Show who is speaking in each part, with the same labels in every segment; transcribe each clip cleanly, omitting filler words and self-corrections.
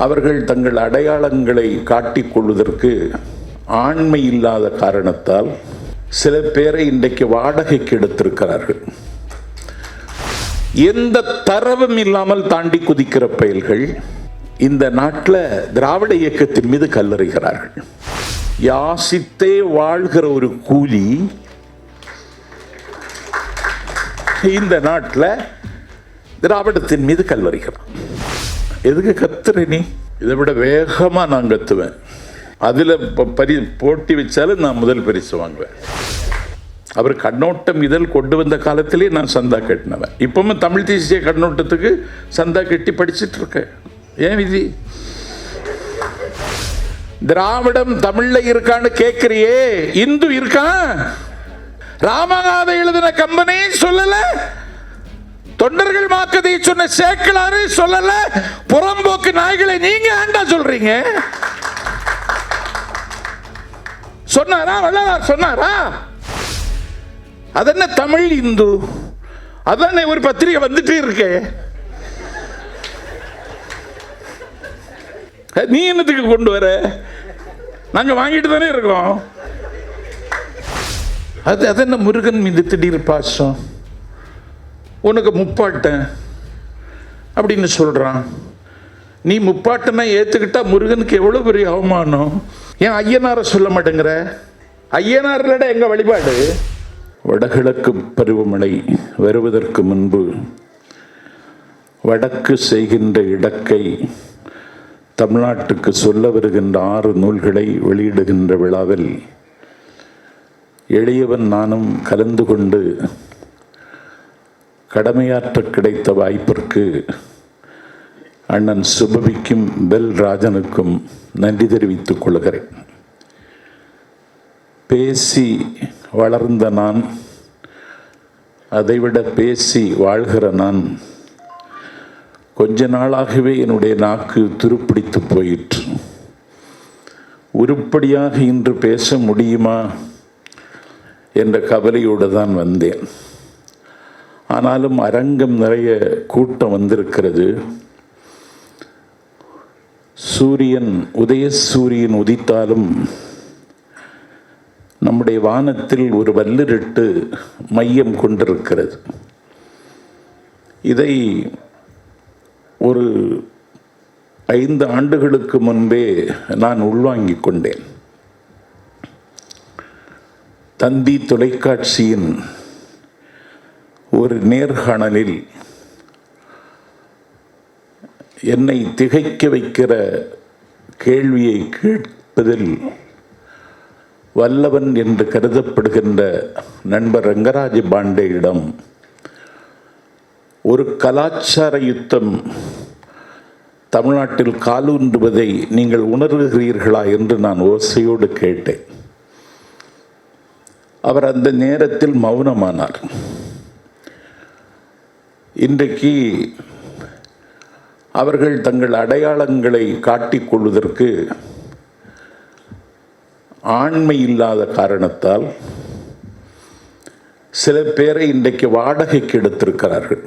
Speaker 1: அவர்கள் தங்கள் அடையாளங்களை காட்டிக் கொள்வதற்கு ஆண்மை இல்லாத காரணத்தால் சில பேரை இன்றைக்கு வாடகைக்கு எடுத்திருக்கிறார்கள். எந்த தரவும் இல்லாமல் தாண்டி குதிக்கிற பயல்கள் இந்த நாட்டில் திராவிட இயக்கத்தின் மீது கல்லறிகிறார்கள். யாசித்தே வாழ்கிற ஒரு கூலி இந்த நாட்டில் திராவிடத்தின் மீது கல்லறிகிறான். எதுக்கு கத்துற நீ? இதை விட வேகமா நான் கத்துவேன். அதுல போட்டி வச்சாலும் நான் முதல் பரிசு வாங்குவேன். அவர் கண்ணோட்டம் இதழ் கொண்டு வந்த காலத்திலே நான் சந்தா கட்டினவன். இப்பவும் தமிழ் தேசிய கண்ணோட்டத்துக்கு சந்தா கட்டி படிச்சுட்டு இருக்கேன். ஏன் விதி? திராவிடம் தமிழ்ல இருக்கான்னு கேட்கிறியே, இந்து இருக்கான். ராமநாத எழுதின கம்பெனி சொல்லல, தொண்டர்கள் மாக்கதை சொன்ன சேக்கலாறு சொல்லல, புறம்போக்கு நாய்களை நீங்க ஏண்டா சொல்றீங்க? சொன்னாரா? வள்ளலார் சொன்னாரா? அதென்ன தமிழ் இந்து? அதானே ஒரு பத்திரிகை வந்துட்டு இருக்கு. நீ என்னத்துக்கு கொண்டு வர? நாங்க வாங்கிட்டு தானே இருக்கோம். அது என்ன முருகன் மீது திடீர் பாசம்? உனக்கு முப்பாட்டன் அப்படின்னு சொல்றான். நீ முப்பாட்டனை ஏத்துக்கிட்டா முருகனுக்கு எவ்வளவு பெரிய அவமானம். ஏன் ஐயனார சொல்ல மாட்டேங்கிற? ஐயனார்லட எங்க வழிபாடு? வடகிழக்கு பருவமழை வருவதற்கு முன்பு வடக்கு செய்கின்ற இடக்கை தமிழ்நாட்டுக்கு சொல்ல வருகின்ற 6 நூல்களை வெளியிடுகின்ற விழாவில் எளியவன் நானும் கலந்து கொண்டு கடமையாற்ற கிடைத்த வாய்ப்பிற்கு அண்ணன் சுபவிக்கும் பெல் ராஜனுக்கும் நன்றி தெரிவித்துக் கொள்கிறேன். பேசி வளர்ந்த நான், அதைவிட பேசி வாழ்கிற நான், கொஞ்ச நாளாகவே என்னுடைய நாக்கு துருப்பிடித்து போயிற்று. உருப்படியாக இன்று பேச முடியுமா என்ற கவலையோடு தான் வந்தேன். ஆனாலும் அரங்கம் நிறைய கூட்டம் வந்திருக்கிறது. உதயசூரியன் உதித்தாலும் நம்முடைய வானத்தில் ஒரு வல்லிருட்டு மையம் கொண்டிருக்கிறது. இதை ஒரு 5 ஆண்டுகளுக்கு முன்பே நான் உள்வாங்கிக் கொண்டேன். தந்தி தொலைக்காட்சியின் ஒரு நேர்காணலில் என்னை திகைக்க வைக்கிற கேள்வியை கேட்பதில் வல்லவன் என்று கருதப்படுகின்ற நண்பர் ரங்கராஜ பாண்டேயிடம் ஒரு கலாச்சார யுத்தம் தமிழ்நாட்டில் காலூன்றுவதை நீங்கள் உணர்கிறீர்களா என்று நான் ஓசையோடு கேட்டேன். அவர் அந்த நேரத்தில் மௌனமானார். இன்றைக்கு அவர்கள் தங்கள் அடையாளங்களை காட்டிக் கொள்வதற்கு ஆண்மை இல்லாத காரணத்தால் சில பேரை இன்றைக்கு வாடகைக்கு எடுத்திருக்கிறார்கள்.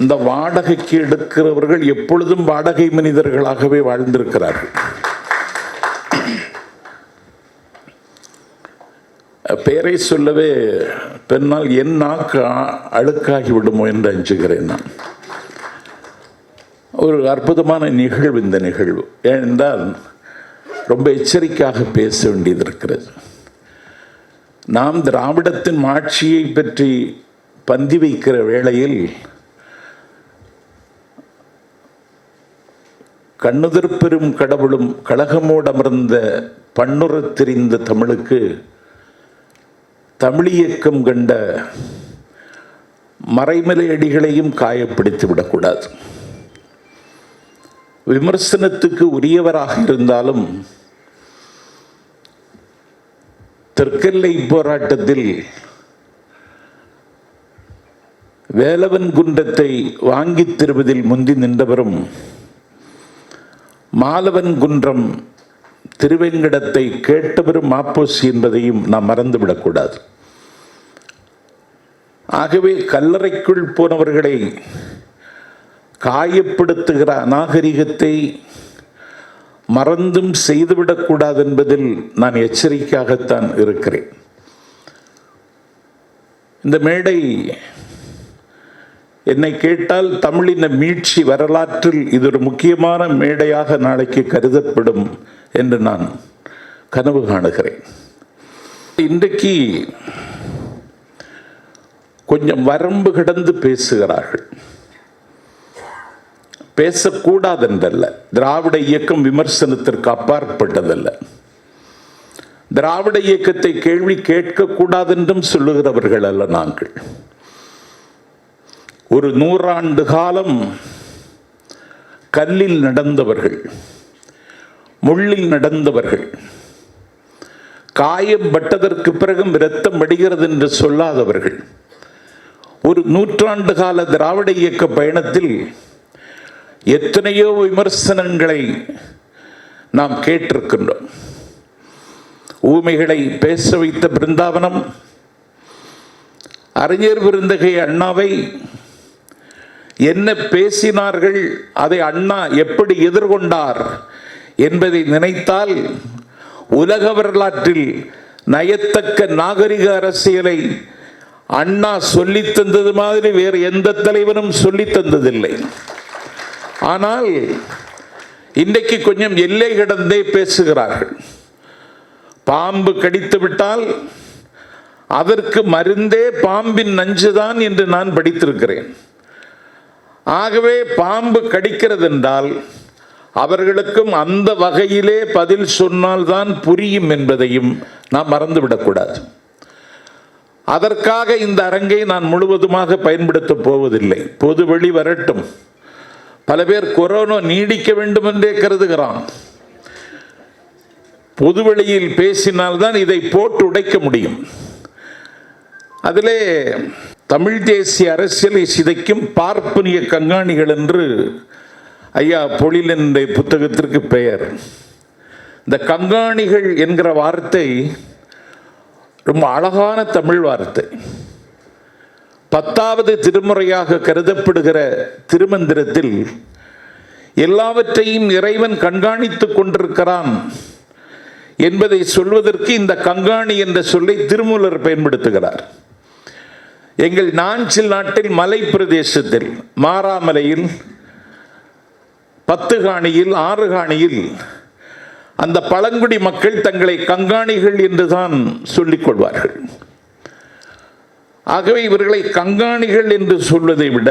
Speaker 1: இந்த வாடகைக்கு எடுக்கிறவர்கள் எப்பொழுதும் வாடகை மனிதர்களாகவே வாழ்ந்திருக்கிறார்கள். பெயரை சொல்லவே பெண்ணால் என் நாக்கு அழுக்காகி விடுமோ என்று அஞ்சுகிறேன். நான் ஒரு அற்புதமான நிகழ்வு இந்த நிகழ்வு. ஏனென்றால் ரொம்ப எச்சரிக்கையாக பேச வேண்டியது இருக்கிறது. நாம் திராவிடத்தின் ஆட்சியை பற்றி பந்தி வைக்கிற வேளையில் கண்ணுதற் பெரும் கடவுளும் கழகமோடு அமர்ந்த பண்ணுறத் தெரிந்த தமிழுக்கு தமிழியக்கம் கண்ட மறைமலை அடிகளையும் காயப்படுத்தி விடக்கூடாது. விமர்சனத்துக்கு உரியவராக இருந்தாலும் தெற்கெல்லை போராட்டத்தில் வேலவன் குன்றத்தை வாங்கித் தருவதில் முந்தி நின்றவரும் மாலவன் குன்றம் திருவேங்கடத்தை கேட்டவரும் மாப்போசி என்பதையும் நாம் மறந்துவிடக்கூடாது. ஆகவே கல்லறைக்குள் போனவர்களை காயப்படுத்துகிற அநாகரிகத்தை மறந்தும் செய்துவிடக்கூடாது என்பதில் நான் எச்சரிக்கையாகத்தான் இருக்கிறேன். இந்த மேடை என்னை கேட்டால் தமிழின மீட்சி வரலாற்றில் இது ஒரு முக்கியமான மேடையாக நாளைக்கு கருதப்படும் என்று நான் கனவு காணுகிறேன். இன்றைக்கு கொஞ்சம் வரம்பு கடந்து பேசுகிறார்கள். பேசக்கூடாதென்றல்ல, திராவிட இயக்கம் விமர்சனத்திற்கு அப்பாற்பட்டதல்ல. திராவிட இயக்கத்தை கேள்வி கேட்கக்கூடாதென்றும் சொல்லுகிறவர்கள் அல்ல நாங்கள். ஒரு 100 ஆண்டு காலம் கல்லில் நடந்தவர்கள், முள்ளில் நடந்தவர்கள், காயம் பட்டதற்கு பிறகும் இரத்தம் வடிகிறது என்று சொல்லாதவர்கள். ஒரு 100 ஆண்டு கால திராவிட இயக்க பயணத்தில் எத்தனையோ விமர்சனங்களை நாம் கேட்டிருக்கின்றோம். ஊமைகளை பேச வைத்த பிருந்தாவனம், அறிஞர் பெருந்தகை அண்ணாவை என்ன பேசினார்கள், அதை அண்ணா எப்படி எதிர்கொண்டார் என்பதை நினைத்தால் உலக வரலாற்றில் நயத்தக்க நாகரிக அரசியலை அண்ணா சொல்லித் தந்தது மாதிரி வேறு எந்த தலைவனும் சொல்லித் தந்ததில்லை. ஆனால் இன்றைக்கு கொஞ்சம் எல்லை கடந்தே பேசுகிறார்கள். பாம்பு கடித்து விட்டால் அதற்கு மருந்தே பாம்பின் நஞ்சுதான் என்று நான் படித்திருக்கிறேன். ஆகவே பாம்பு கடிக்கிறது என்றால் அவர்களுக்கும் அந்த வகையிலே பதில் சொன்னால்தான் புரியும் என்பதையும் நாம் மறந்துவிடக்கூடாது. அதற்காக இந்த அரங்கை நான் முழுவதுமாக பயன்படுத்தப் போவதில்லை. பொது வெளி வரட்டும். பல பேர் கொரோனா நீடிக்க வேண்டும் என்றே கருதுகிறான். பொதுவெளியில் பேசினால்தான் இதை போட்டு உடைக்க முடியும். அதிலே தமிழ் தேசிய அரசியலை சிதைக்கும் பார்ப்பனிய கங்காணிகள் என்று ஐயா பொழிலன் புத்தகத்திற்கு பெயர். இந்த கங்காணிகள் என்கிற வார்த்தை ரொம்ப அழகான தமிழ் வார்த்தை. 10வது திருமுறையாக கருதப்படுகிற திருமந்திரத்தில் எல்லாவற்றையும் இறைவன் கண்காணித்துக் கொண்டிருக்கிறான் என்பதை சொல்வதற்கு இந்த கங்காணி என்ற சொல்லை திருமூலர் பயன்படுத்துகிறார். எங்கள் நாஞ்சில் நாட்டில் மலை பிரதேசத்தில் மாராமலையில் 10 காணியில் 6 காணியில் அந்த பழங்குடி மக்கள் தங்களை கங்காணிகள் என்றுதான் சொல்லிக் கொள்வார்கள். ஆகவே இவர்களை கங்காணிகள் என்று சொல்வதை விட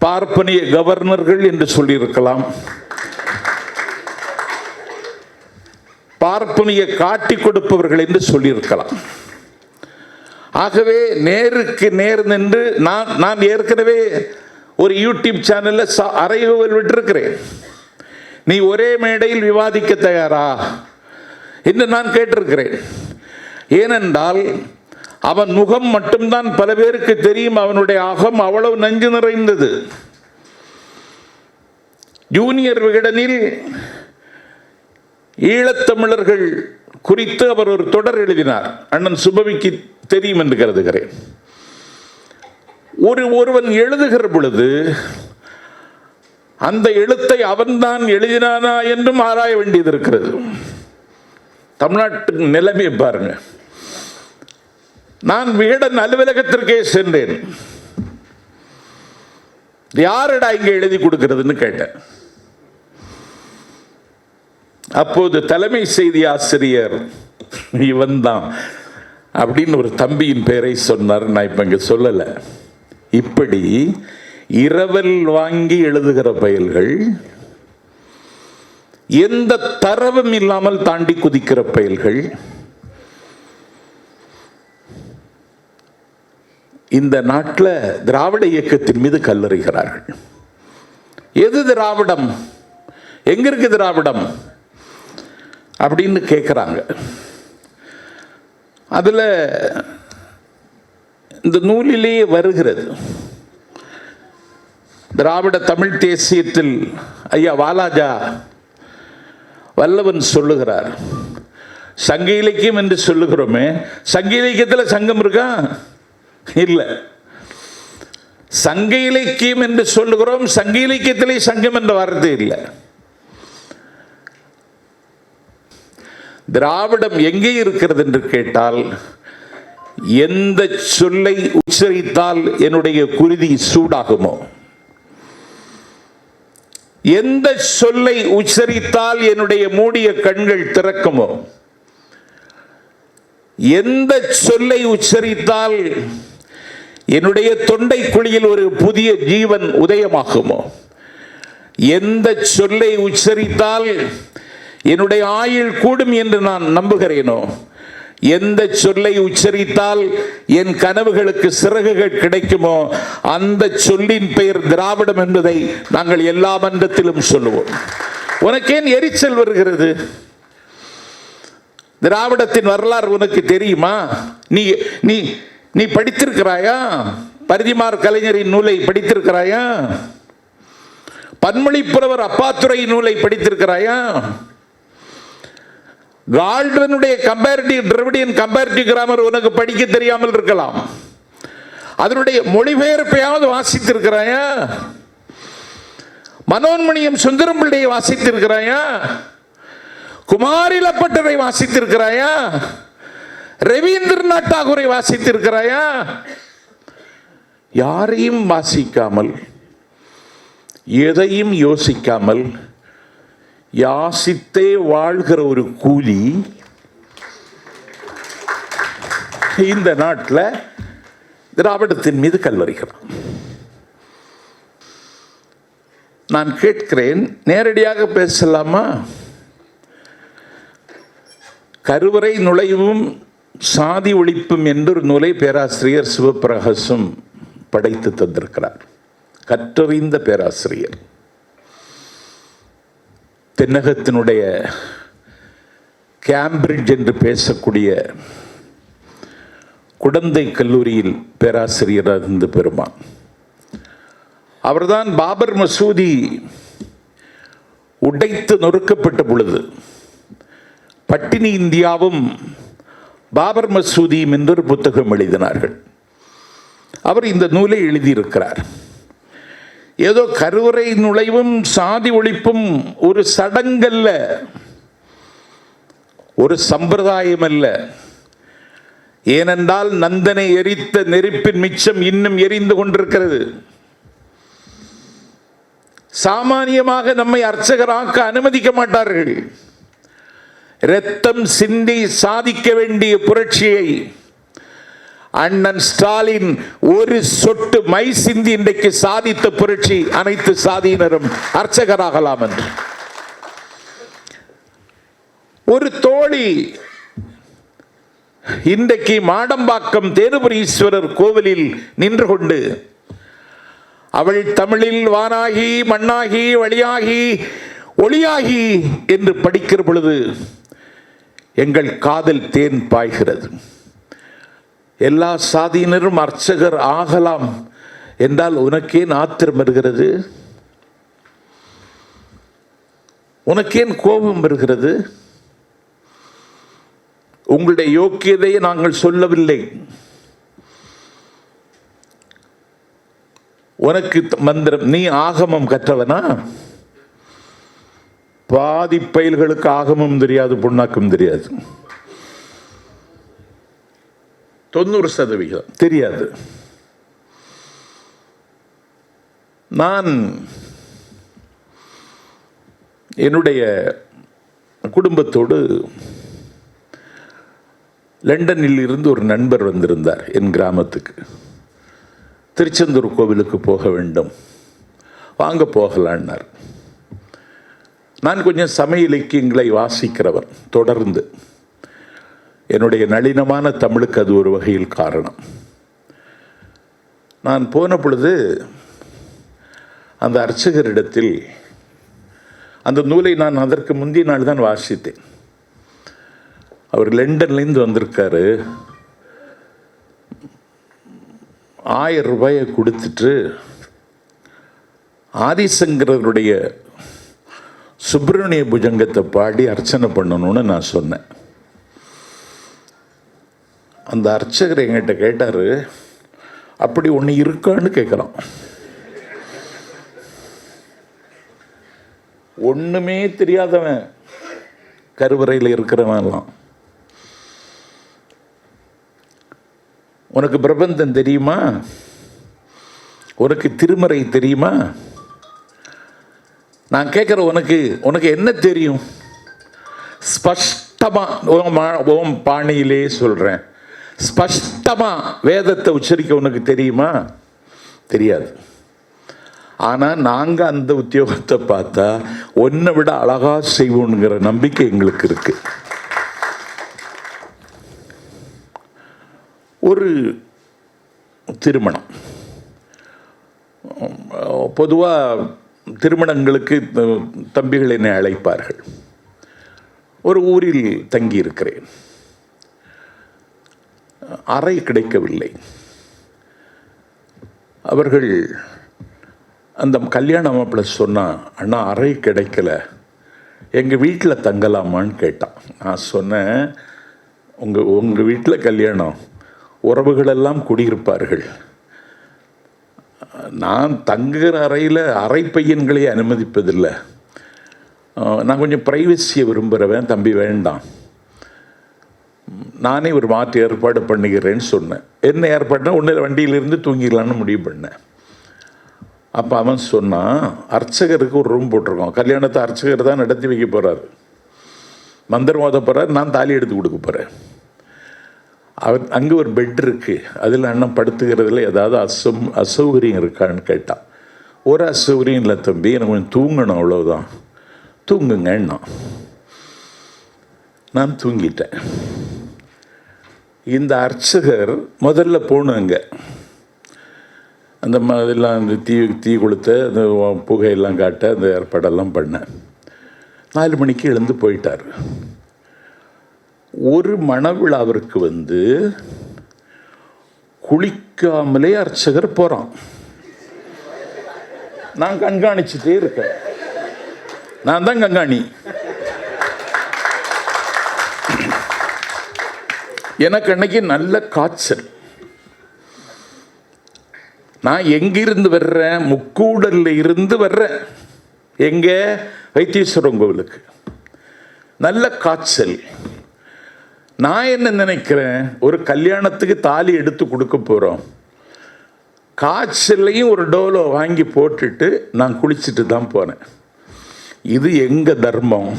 Speaker 1: பார்ப்பனிய கவர்னர்கள் என்று சொல்லியிருக்கலாம், பார்ப்பனிய காட்டி கொடுப்பவர்கள் என்று சொல்லியிருக்கலாம். ஆகவே நேருக்கு நேர் நின்று நான் ஏற்கனவே ஒரு யூடியூப் சேனல்ல அறைகோவல் விட்டிருக்கிறேன். நீ ஒரே மேடையில் விவாதிக்க தயாரா என்று நான் கேட்டிருக்கிறேன். ஏனென்றால் அவன் முகம் மட்டும்தான் பல பேருக்கு தெரியும், அவனுடைய அகம் அவ்வளவு நஞ்சு நிறைந்தது. ஜூனியர் விகடனில் ஈழத்தமிழர்கள் குறித்து அவர் ஒரு தொடர் எழுதினார். அண்ணன் சுபவிக்கு தெரியும் என்று கருதுகிறேன். ஒருவன் எழுதுகிற பொழுது அந்த எழுத்தை அவன்தான் எழுதினானா என்றும் ஆராய வேண்டியது இருக்கிறது. தமிழ்நாட்டு நிலைமை பாருங்க. நான் விகடன் அலுவலகத்திற்கே சென்றேன். யாரடா இங்க எழுதி கொடுக்கிறதுன்னு கேட்டேன். அப்போது தலைமை செய்தி ஆசிரியர் இவன் தான் அப்படின்னு ஒரு தம்பியின் பெயரை சொன்னார். நான் இப்ப இங்க சொல்லல. இப்படி இரவல் வாங்கி எழுதுகிற பயல்கள், எந்த தரவும் இல்லாமல் தாண்டி குதிக்கிற பயல்கள், இந்த நாட்டில் திராவிட இயக்கத்தின் மீது கல்லறிகிறார்கள். எது திராவிடம், எங்க இருக்கு திராவிடம் அப்படின்னு கேட்கிறாங்க. அதுல இந்த நூலிலேயே வருகிறது. திராவிட தமிழ் தேசியத்தில் ஐயா வாலாஜா வல்லவன் சொல்லுகிறார், சங்க இலக்கியம் என்று சொல்லுகிறோமே, சங்க இலக்கியத்தில் சங்கம் இருக்கா? இல்லை. சங்க இலக்கியம் என்று சொல்லுகிறோம், சங்க இலக்கியத்திலே சங்கம் என்ற வார்த்தை இல்லை. திராவிடம் எங்கே இருக்கிறது என்று கேட்டால், எந்த சொல்லை உச்சரித்தால் என்னுடைய குருதி சூடாகுமோ, எந்த சொல்லை உச்சரித்தால் என்னுடைய மூடிய கண்கள் திறக்குமோ, எந்த சொல்லை உச்சரித்தால் என்னுடைய தொண்டை குழியில் ஒரு புதிய ஜீவன் உதயமாகுமோ, எந்த சொல்லை உச்சரித்தால் என்னுடைய ஆயுள் கூடும் என்று நான் நம்புகிறேனோ, எந்த சொல்லை உச்சரித்தால் என் கனவுகளுக்கு சிறகுகள் கிடைக்குமோ, அந்த சொல்லின் பெயர் திராவிடம் என்பதை நாங்கள் எல்லா மன்றத்திலும் சொல்லுவோம். உனக்கேன் எரிச்சல் வருகிறது? திராவிடத்தின் வரலாறு உனக்கு தெரியுமா? நீ நீ நீ படித்திருக்கிறாயா? பரிதிமார் கலைஞரின் நூலை படித்திருக்கிறாயா? பன்மொழி புலவர் அப்பாத்துரை நூலை படித்திருக்கிறாயா? கால்டனுடைய கம்பேரிட்டிவ் டிராவிடியன் கம்பேரிட்டிவ் கிராமர் உனக்கு படிக்க தெரியாமல் இருக்கலாம். அதனுடைய மொழிபெயர்ப்பையாவது வாசித்திருக்கிறாயா? மனோன்மணியம் சுந்தரம் பிள்ளையை வாசித்திருக்கிறாயா? குமாரிலப்பட்டரை வாசித்திருக்கிறாயா? ரவீந்திரநாத் தாகூரை வாசித்திருக்கிறாயா? யாரையும் வாசிக்காமல், எதையும் யோசிக்காமல் யாசித்தே வாழ்கிற ஒரு கூலி இந்த நாட்டில் திராவிடத்தின் மீது கல்லறிகிறான். நான் கேட்கிறேன், நேரடியாக பேசலாமா? கருவறை நுழைவும் சாதி ஒழிப்பும் என்றொரு நூலை பேராசிரியர் சிவபிரகாசம் படைத்து தந்திருக்கிறார். கற்றறிந்த பேராசிரியர். தென்னகத்தினுடைய கேம்பிரிட்ஜ் என்று பேசக்கூடிய குடந்தை கல்லூரியில் பேராசிரியராக இருந்து பெருமான். அவர்தான் பாபர் மசூதி உடைத்து நொறுக்கப்பட்ட பொழுது பட்டினி இந்தியாவும் பாபர் மசூதியும் என்றொரு புத்தகம் எழுதினார்கள். அவர் இந்த நூலை எழுதியிருக்கிறார். ஏதோ கருவறை நுழைவும் சாதி ஒழிப்பும் ஒரு சடங்கல்ல, ஒரு சம்பிரதாயம் அல்ல. ஏனென்றால் நந்தனை எரித்த நெருப்பின் மிச்சம் இன்னும் எரிந்து கொண்டிருக்கிறது. சாமானியமாக நம்மை அர்ச்சகராக்க அனுமதிக்க மாட்டார்கள். இரத்தம் சிந்தி சாதிக்க வேண்டிய புரட்சியை அண்ணன் ஸ்டாலின் ஒரு சொட்டு மை சிந்தி இன்றைக்கு சாதித்த புரட்சி அனைத்து சாதியினரும் அர்ச்சகராகலாம் என்று. ஒரு தோழி இன்றைக்கு மாடம்பாக்கம் தேனுபுரீஸ்வரர் கோவிலில் நின்று கொண்டு அவள் தமிழில் வானாகி மண்ணாகி வழியாகி ஒளியாகி என்று படிக்கிற பொழுது எங்கள் காதல் தேன் பாய்கிறது. எல்லா சாதியினரும் அர்ச்சகர் ஆகலாம் என்றால் உனக்கேன் ஆத்திரம் வருகிறது? உனக்கேன் கோபம் வருகிறது? உங்களுடைய யோக்கியதையை நாங்கள் சொல்லவில்லை. உனக்கு மந்திரம், நீ ஆகமம் கற்றவனா? பாதி பயில்களுக்கு ஆகமும் தெரியாது, புண்ணாக்கும் தெரியாது. 90% தெரியாது. நான் என்னுடைய குடும்பத்தோடு லண்டனில் இருந்து ஒரு நண்பர் வந்திருந்தார் என் கிராமத்துக்கு. திருச்செந்தூர் கோவிலுக்கு போக வேண்டும், வாங்க போகலான்னார். நான் கொஞ்சம் சமய இலக்கியங்களை வாசிக்கிறவர். தொடர்ந்து என்னுடைய நளினமான தமிழுக்கு அது ஒரு வகையில் காரணம். நான் போன பொழுது அந்த அர்ச்சகரிடத்தில் அந்த நூலை நான் அதற்கு முந்தைய நாள் தான் வாசித்தேன். அவர் லண்டன்லேருந்து வந்திருக்காரு. 1000 ரூபாயை கொடுத்துட்டு ஆதிசங்கரருடைய சுப்பிரமணிய புஜங்கத்தை பாடி அர்ச்சனை பண்ணணும்னு நான் சொன்னேன். அந்த அர்ச்சகர் என்கிட்ட கேட்டார், அப்படி ஒன்று இருக்கான்னு கேட்குறான். ஒன்றுமே தெரியாதவன் கருவறையில் இருக்கிறவன்லாம். உனக்கு பிரபந்தம் தெரியுமா? உனக்கு திருமறை தெரியுமா? நான் கேட்குற உனக்கு என்ன தெரியும்? ஸ்பஷ்டமாக ஓம் பாணியிலே சொல்கிறேன், ஸ்பஷ்டமாக வேதத்தை உச்சரிக்க உனக்கு தெரியுமா? தெரியாது. ஆனால் நாங்கள் அந்த உத்தியோகத்தை பார்த்தா ஒன்றை விட அழகாக செய்வோங்கிற நம்பிக்கை எங்களுக்கு இருக்கு. ஒரு திருமணம், பொதுவாக திருமணங்களுக்கு தம்பிகள் என்னை அழைப்பார்கள். ஒரு ஊரில் தங்கி இருக்கிறேன். அறை கிடைக்கவில்லை. அவர்கள் அந்த கல்யாண மாப்பிள்ளை சொன்னான், அண்ணா அறை கிடைக்கல, எங்கள் வீட்டில் தங்கலாமான்னு கேட்டான். நான் சொன்னேன், உங்கள் வீட்டில் கல்யாணம், உறவுகளெல்லாம் குடியிருப்பார்கள். நான் தங்குகிற அறையில் அறை பையன்களே அனுமதிப்பதில்லை. நான் கொஞ்சம் ப்ரைவசியை விரும்புகிறவன், தம்பி வேண்டாம், நானே ஒரு மாற்று ஏற்பாடு பண்ணிக்கிறேன்னு சொன்னேன். என்ன ஏற்பாடுனா, ஒன்றில் வண்டியிலிருந்து தூங்கிடலான்னு முடிவு பண்ணேன். அப்போ அவன் சொன்னான், அர்ச்சகருக்கு ஒரு ரூம் போட்டிருக்கோம், கல்யாணத்தை அர்ச்சகர் தான் நடத்தி வைக்க போகிறார், மந்திரம் ஓத போகிறார், நான் தாலி எடுத்து கொடுக்க போகிறேன். அவர் அங்கே ஒரு பெட் இருக்குது, அதில் அண்ணன் படுத்துக்கிறதுல ஏதாவது அசௌகரியம் இருக்கான்னு கேட்டான். ஒரு அசௌகரியம் இல்லை தம்பி, எனக்கு கொஞ்சம் தூங்கணும், அவ்வளோதான், தூங்குங்கன்னா. நான் தூங்கிட்டேன். இந்த அர்ச்சகர் முதல்ல போனாங்க, அந்த மாதிரிலாம் அந்த தீ கொளுத்த அந்த புகையெல்லாம் காட்ட அந்த ஏற்பாடெல்லாம் பண்ணேன். 4 மணிக்கு எழுந்து போயிட்டார். ஒரு மணவிழாவிற்கு வந்து குளிக்காமலே அர்ச்சகர் போகிறான். நான் கண்காணிச்சுட்டே இருக்கேன். நான் தான் கண்காணி. எனக்கு அன்னைக்கு நல்ல காய்ச்சல். நான் எங்கிருந்து வர்றேன்? முக்கூடல்ல இருந்து வர்றேன். எங்க? வைத்தீஸ்வரன் கோவிலுக்கு. நல்ல காய்ச்சல். நான் என்ன நினைக்கிறேன், ஒரு கல்யாணத்துக்கு தாலி எடுத்து கொடுக்க போகிறோம், காய்ச்சல்லையும் ஒரு டோலோ வாங்கி போட்டுட்டு நான் குளிச்சுட்டு தான் போனேன். இது எங்கள் தர்மம்,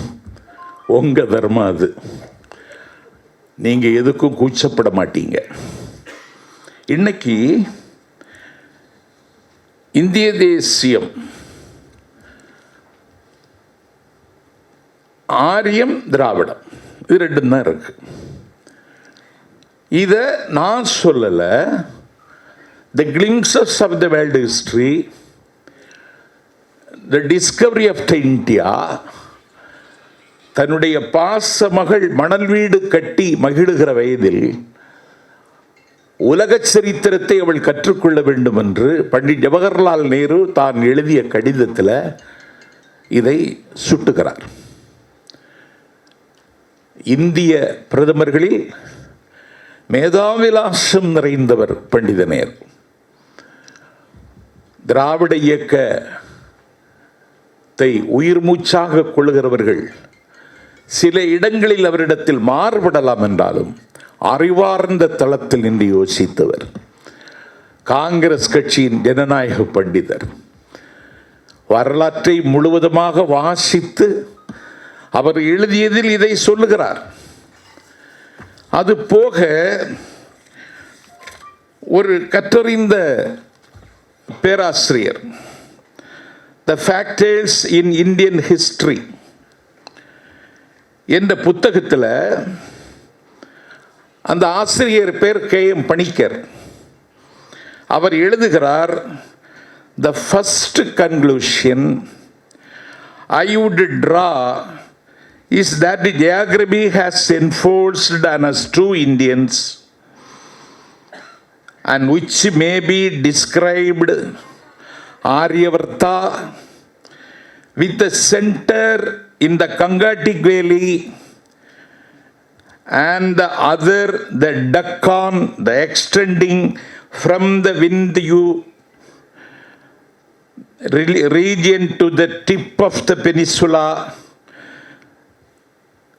Speaker 1: உங்கள் தர்மம் அது. நீங்கள் எதுக்கும் கூச்சப்பட மாட்டீங்க. இன்னைக்கு இந்திய தேசியம், ஆரியம், திராவிடம், இது ரெண்டும் தான் இருக்கு. இதை நான் சொல்லலை. The glimpses of the world history, the discovery of India, தன்னுடைய பாச மகள் மணல் வீடு கட்டி மகிழுகிற வயதில் உலக சரித்திரத்தை அவள் கற்றுக்கொள்ள வேண்டும் என்று பண்டிட் ஜவஹர்லால் நேரு தான் எழுதிய கடிதத்தில் இதை சுட்டுகிறார். இந்திய பிரதமர்களில் மேதாவிலாசம் நிறைந்தவர் பண்டித நேரு. திராவிட இயக்கத்தை உயிர் மூச்சாக கொள்ளுகிறவர்கள் சில இடங்களில் அவரிடத்தில் மாறுபடலாம் என்றாலும் அறிவார்ந்த தளத்தில் நின்று யோசித்தவர். காங்கிரஸ் கட்சியின் ஜனநாயக பண்டிதர். வரலாற்றை முழுவதுமாக வாசித்து அவர் எழுதியதில் இதை சொல்லுகிறார். அது போக ஒரு கற்றறிந்த பேராசிரியர், the factors in Indian history என்ற புத்தகத்தில் அந்த ஆசிரியர் பேர் K.M. பணிக்கர். அவர் எழுதுகிறார், the first conclusion I would draw is that the geography has enforced on us true Indians, and which may be described Aryavarta with the center in the Gangatic Valley and the other the Deccan, the extending from the Vindhya region to the tip of the peninsula,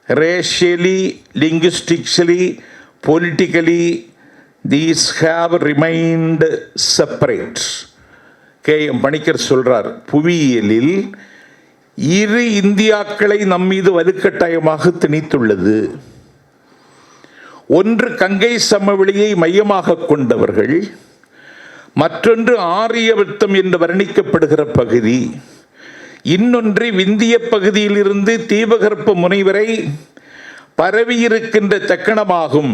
Speaker 1: racially, linguistically, politically, these have remained separate. K.M. Panikkar சொல்றார், புவியியலில் இரு இந்தியாக்களை நம்மீது வலுக்கட்டாயமாக திணித்துள்ளது. ஒன்று கங்கை சமவெளியை மையமாக கொண்டவர்கள், மற்றொன்று ஆரியவர்த்தம் என்று வர்ணிக்கப்படுகிற பகுதி, இன்னொன்று விந்திய பகுதியிலிருந்து தீபகற்ப முனை வரை பரவியிருக்கின்ற தக்கணமாகும்.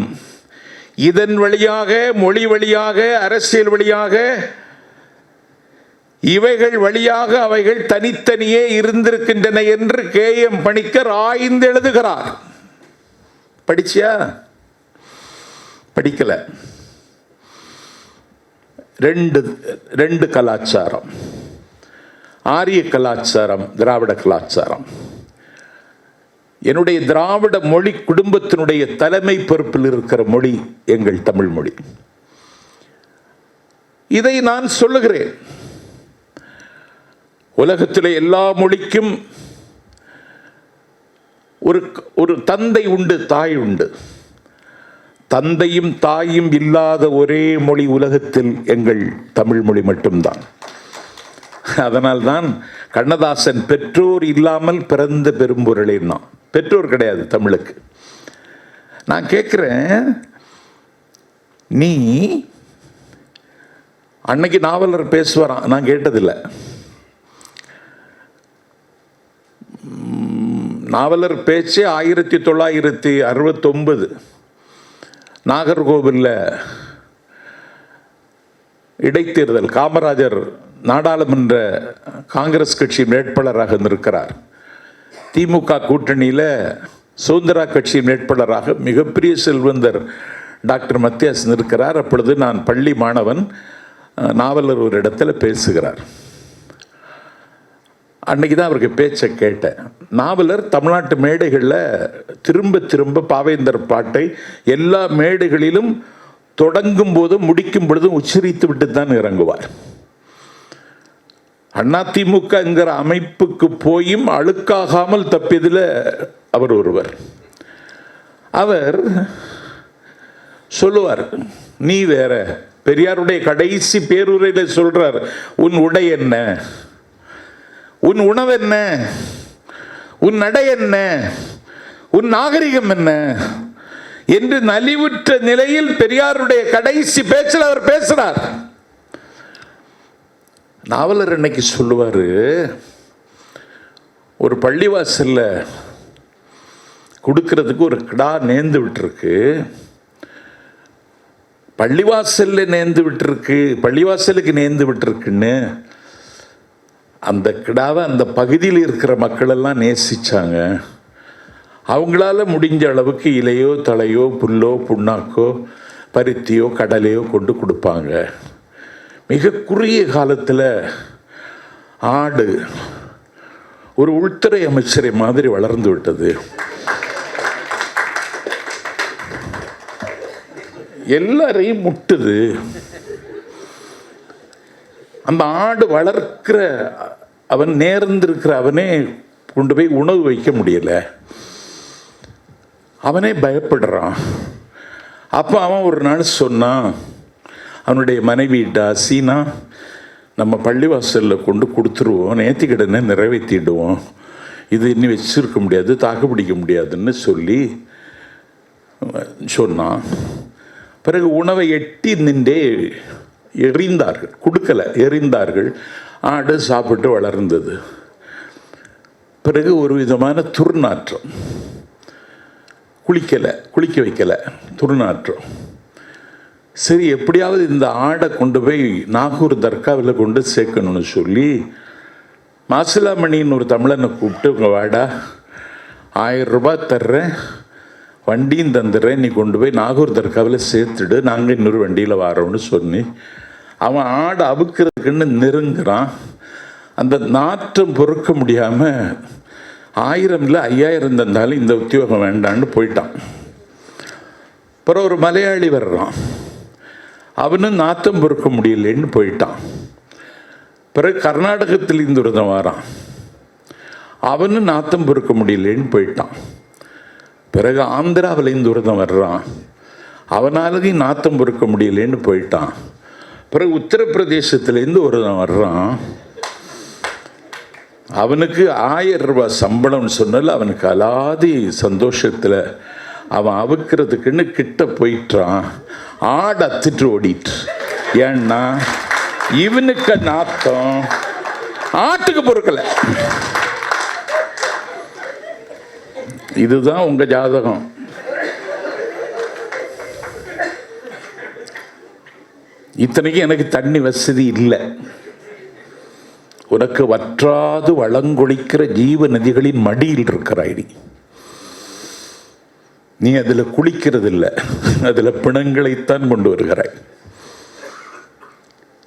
Speaker 1: இதன் வழியாக, மொழி வழியாக, அரசியல் வழியாக, இவைகள் வழியாக அவைகள் தனித்தனியே இருந்திருக்கின்றன என்று K.M. பணிக்கர் ஆய்ந்து எழுதுகிறார். படிச்சியா? படிக்கல. ரெண்டு கலாச்சாரம், ஆரிய கலாச்சாரம், திராவிட கலாச்சாரம். என்னுடைய திராவிட மொழி குடும்பத்தினுடைய தலைமை பொறுப்பில் இருக்கிற மொழி எங்கள் தமிழ் மொழி. இதை நான் சொல்லுகிறேன். உலகத்திலே எல்லா மொழிக்கும் ஒரு தந்தை உண்டு, தாய் உண்டு. தந்தையும் தாயும் இல்லாத ஒரே மொழி உலகத்தில் எங்கள் தமிழ் மொழி மட்டும்தான். அதனால்தான் கண்ணதாசன் பெற்றோர் இல்லாமல் பிறந்த பெரும்பொருளேன்னா, பெற்றோர் கிடையாது தமிழுக்கு. நான் கேட்குறேன், நீ அன்னைக்கு நாவலர் பேசுவாரான், நான் கேட்டதில்லை. நாவலர் பேச்சு 1969 நாகர்கோவிலில் இடைத்தேர்தல். காமராஜர் நாடாளுமன்ற காங்கிரஸ் கட்சி வேட்பாளராக நிற்கிறார். திமுக கூட்டணியில் சுதந்திரா கட்சி வேட்பாளராக மிகப்பெரிய செல்வந்தர் டாக்டர் மத்தியாஸ் நிற்கிறார். அப்பொழுது நான் பள்ளி மாணவன். நாவலர் ஒரு இடத்துல பேசுகிறார். அன்னைக்கு தான் அவருக்கு பேச்சை கேட்டேன். நாவலர் தமிழ்நாட்டு மேடைகளில் திரும்ப திரும்ப பாவேந்தர் பாட்டை எல்லா மேடைகளிலும் தொடங்கும் போதும் முடிக்கும் பொழுதும் உச்சரித்து விட்டு தான் இறங்குவார். அதிமுகங்கிற அமைப்புக்கு போயும் அழுக்காகாமல் தப்பியதில் அவர் ஒருவர். அவர் சொல்லுவார், நீ வேற. பெரியாருடைய கடைசி பேருரையில் சொல்றார், உன் உடை என்ன, உன் உணவு என்ன, உன் நடை என்ன, உன் நாகரிகம் என்ன என்று நலிவுற்ற நிலையில் பெரியாருடைய கடைசி பேச்சில் அவர் பேசுறார். நாவலர் இன்னைக்கு சொல்லுவார், ஒரு பள்ளிவாசல்ல கொடுக்கறதுக்கு ஒரு கிடா நேர்ந்து விட்டுருக்கு. பள்ளிவாசல்ல நேர்ந்து விட்டுருக்கு, பள்ளிவாசலுக்கு நேர்ந்து விட்டுருக்குன்னு அந்த கிடாவை அந்த பகுதியில் இருக்கிற மக்கள் எல்லாம் நேசிச்சாங்க. அவங்களால முடிஞ்ச அளவுக்கு இலையோ தலையோ புல்லோ புண்ணாக்கோ பருத்தியோ கடலையோ கொண்டு கொடுப்பாங்க. மிக குறுகிய காலத்தில் ஆடு ஒரு உள்துறை அமைச்சரை மாதிரி வளர்ந்து விட்டது. எல்லாரையும் முட்டுது. அந்த ஆடு வளர்க்கிற அவன் நேர்ந்திருக்கிற அவனே கொண்டு போய் உணவு வைக்க முடியல, அவனே பயப்படுறான். அப்போ அவன் ஒரு நாள் சொன்னான், அவனுடைய மனைவிட்டா, சீனா நம்ம பள்ளிவாசலில் கொண்டு கொடுத்துருவோம், நேர்த்திக்கடனை நிறைவேற்றிடுவோம், இது இன்னும் வச்சிருக்க முடியாது, தாக்கு பிடிக்க முடியாதுன்னு சொல்லி சொன்னான். பிறகு உணவை எட்டி நின்றே எறிந்தார்கள், கொடுக்கல, எறிந்தார்கள். ஆடு சாப்பிட்டு வளர்ந்தது. பிறகு ஒரு விதமான துர்நாற்றம், குளிக்க வைக்கல, துர்நாற்றம். சரி, எப்படியாவது இந்த ஆடை கொண்டு போய் நாகூர் தர்காவில் கொண்டு சேர்க்கணும்னு சொல்லி மாசிலாமணின்னு ஒரு தமிழனை கூப்பிட்டு, உங்கள் வாடா 1000 ரூபாய் தர்றேன், வண்டியும் தந்துடுறேன், நீ கொண்டு போய் நாகூர் தர்காவில் சேர்த்துடு, நாங்கள் இன்னொரு வண்டியில் வரோம்னு சொல்லி அவன் ஆடை அவுக்கிறதுக்குன்னு நெருங்குறான். அந்த நாற்றம் பொறுக்க முடியாமல் 1000 இல்லை 5000 தந்தாலும் இந்த உத்தியோகம் வேண்டான்னு போயிட்டான். அப்புறம் ஒரு மலையாளி வர்றான். அவனும் நாத்தம் பொறுக்க முடியலன்னு போயிட்டான். பிறகு கர்நாடகத்தில் இருந்து ஒருத்தன் வாரான், அவனும் நாத்தம் பொறுக்க முடியலன்னு போயிட்டான். பிறகு ஆந்திராவில் இருந்து ஒருத்தன் வர்றான், அவனாலையும் நாத்தம் பொறுக்க முடியலன்னு போயிட்டான். பிறகு உத்தரப்பிரதேசத்திலேருந்து ஒருத்தன் வர்றான், அவனுக்கு 1000 ரூபாய் சம்பளம்னு சொன்னால அவனுக்கு அலாதி சந்தோஷத்தில் அவன் அவுக்கிறதுக்குன்னு கிட்ட போயிட்டான். ஆடு அத்துட்டு ஓடிட்டு. ஏன்னா இவனுக்கு நாத்தம் ஆட்டுக்கு பொறுக்கல. இதுதான் உங்க ஜாதகம். இத்தனைக்கு எனக்கு தண்ணி வசதி இல்லை. உனக்கு வற்றாது வளங்கொழிக்கிற ஜீவ நதிகளின் மடியில் இருக்கிறாய். நீ அதில் குளிக்கிறது இல்லை, அதில் பிணங்களைத்தான் கொண்டு வருகிறாய்.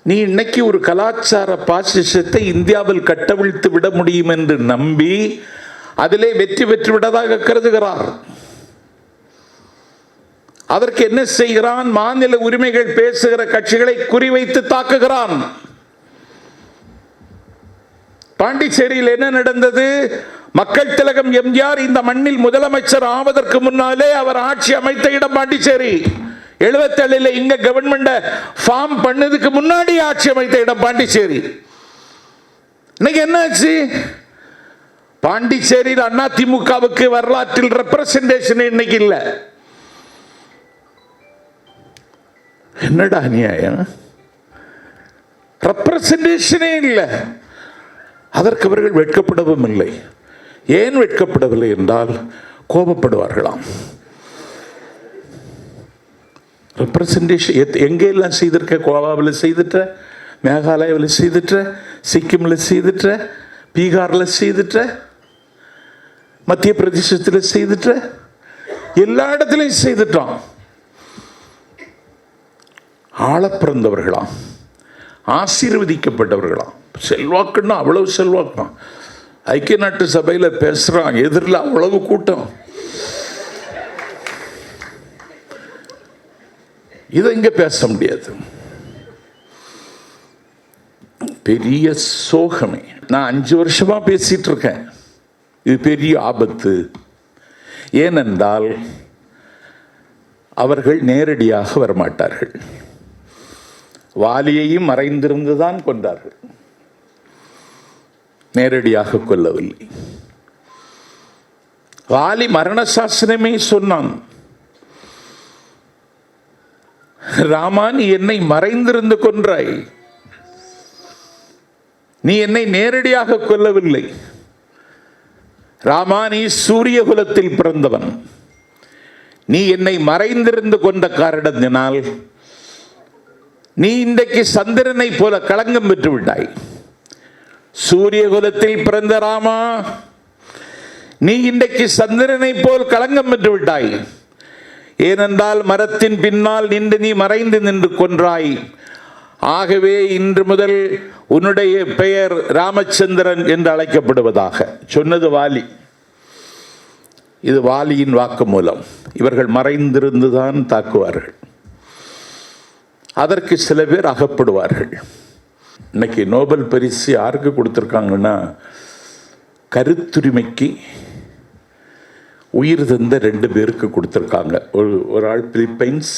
Speaker 1: நீ இன்னைக்கு ஒரு கலாச்சார பாசிசத்தை இந்தியாவில் கட்டவிழ்த்து விட முடியும் என்று நம்பி அதிலே வெற்றி பெற்று விட்டதாக கருதுகிறார். அதற்கு என்ன செய்கிறான்? மாநில உரிமைகள் பேசுகிற கட்சிகளை குறிவைத்து தாக்குகிறான். பாண்டிச்சேரியில் என்ன நடந்தது? மக்கள் திலகம் எம்ஜிஆர் இந்த மண்ணில் முதலமைச்சர் ஆவதற்கு முன்னாலே அவர் ஆட்சி அமைத்த இடம் பாண்டிச்சேரி. 77 இங்க கவர்மெண்ட் ஃபார்ம் பண்ணதுக்கு முன்னாடி ஆட்சி அமைத்த இடம் பாண்டிச்சேரி. இன்னைக்கு என்னாச்சு? பாண்டிச்சேரியில் அதிமுகவுக்கு வரலாற்றில் ரெப்ரசன்டேஷன் இன்னைக்கு இல்ல. என்னடா நியாயம்? ரெப்ரசன்டேஷனே இல்லை. அதற்கு அவர்கள் வெட்கப்படவும் இல்லை. ஏன் வெட்கப்படவில்லை என்றால் கோபப்படுவார்களாம். ரெப்ரசன்டேஷன் எங்கெல்லாம் செய்திருக்க? கோவாவில் செய்துட்ட, மேகாலயாவில் செய்துட்ட, சிக்கிமில் செய்துட்ட, பீகாரில் செய்துட்ட, மத்திய பிரதேசத்தில் செய்துட்ட, எல்லா இடத்துலையும் செய்துட்டான். ஆள பிறந்தவர்களாம், ஆசீர்வதிக்கப்பட்டவர்களாம். செல்வாக்குன்னா அவ்வளவு செல்வாக்கம். ஐக்கிய நாட்டு சபையில் பேசுறான், எதிரில் அவ்வளவு கூட்டம். இதை இங்க பேச முடியாது. பெரிய சோகமே. நான் 5 வருஷமா பேசிட்டு இருக்கேன். இது பெரிய ஆபத்து. ஏனென்றால் அவர்கள் நேரடியாக வரமாட்டார்கள். வாலியையும் மறைந்திருந்துதான் கொண்டார்கள், நேரடியாக கொல்லவில்லை. வாலி மரண சாசனமே சொன்னான், ராமா நீ என்னை மறைந்திருந்து கொன்றாய், நீ என்னை நேரடியாக கொல்லவில்லை. ராமா நீ சூரிய குலத்தில் பிறந்தவன், நீ என்னை மறைந்திருந்து கொண்ட காரணத்தினால் நீ இன்றைக்கு சந்திரனை போல களங்கம் பெற்று விட்டாய். சூரிய குலத்தில் பிறந்த ராமா நீ இன்றைக்கு சந்திரனை போல் களங்கம் பெற்று விட்டாய். ஏனென்றால் மரத்தின் பின்னால் நின்று நீ மறைந்து நின்று கொன்றாய். ஆகவே இன்று முதல் உன்னுடைய பெயர் ராமச்சந்திரன் என்று அழைக்கப்படுவதாக சொன்னது வாலி. இது வாலியின் வாக்கு மூலம். இவர்கள் மறைந்திருந்துதான் தாக்குவார்கள். அதற்கு சில பேர் அகப்படுவார்கள். இன்னைக்கு நோபல் பரிசு யாருக்கு கொடுத்துருக்காங்கன்னா, கருத்துரிமைக்கு உயிர் தந்த 2 பேருக்கு கொடுத்துருக்காங்க. ஒரு ஆள் பிலிப்பைன்ஸ்,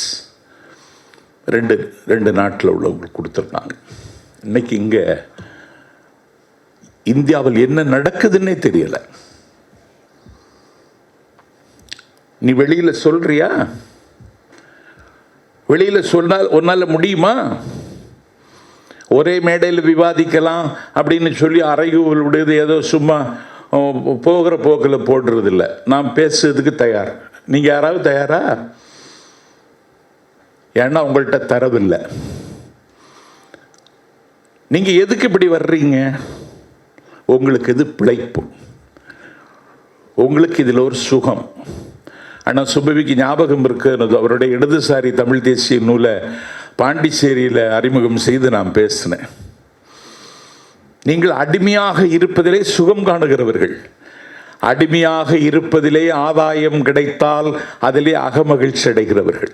Speaker 1: ரெண்டு நாட்டில் உள்ளவங்களுக்கு கொடுத்துருக்காங்க. இன்னைக்கு இங்கே இந்தியாவில் என்ன நடக்குதுன்னே தெரியல. நீ வெளியில சொல்றியா? வெளியில சொன்னால் உன்னால முடியுமா? ஒரே மேடையில் விவாதிக்கலாம் அப்படின்னு சொல்லி அறைகூவல் விடுறது ஏதோ சும்மா போகிற போக்கில் போடுறது இல்லை. நான் பேசுறதுக்கு தயார். நீங்க யாராவது தயாரா? ஏன்னா உங்கள்கிட்ட தரவில்லை. நீங்க எதுக்கு இப்படி வர்றீங்க? உங்களுக்கு இது பிழைப்பு, உங்களுக்கு இதில் ஒரு சுகம். ஆனால் சுபவிக்கு ஞாபகம் இருக்கு, அவருடைய இடதுசாரி தமிழ் தேசிய நூலை பாண்டிச்சேரியில் அறிமுகம் செய்து நான் பேசினேன். நீங்கள் அடிமையாக இருப்பதிலே சுகம் காணுகிறவர்கள், அடிமையாக இருப்பதிலே ஆதாயம் கிடைத்தால் அதிலே அகமகிழ்ச்சி அடைகிறவர்கள்.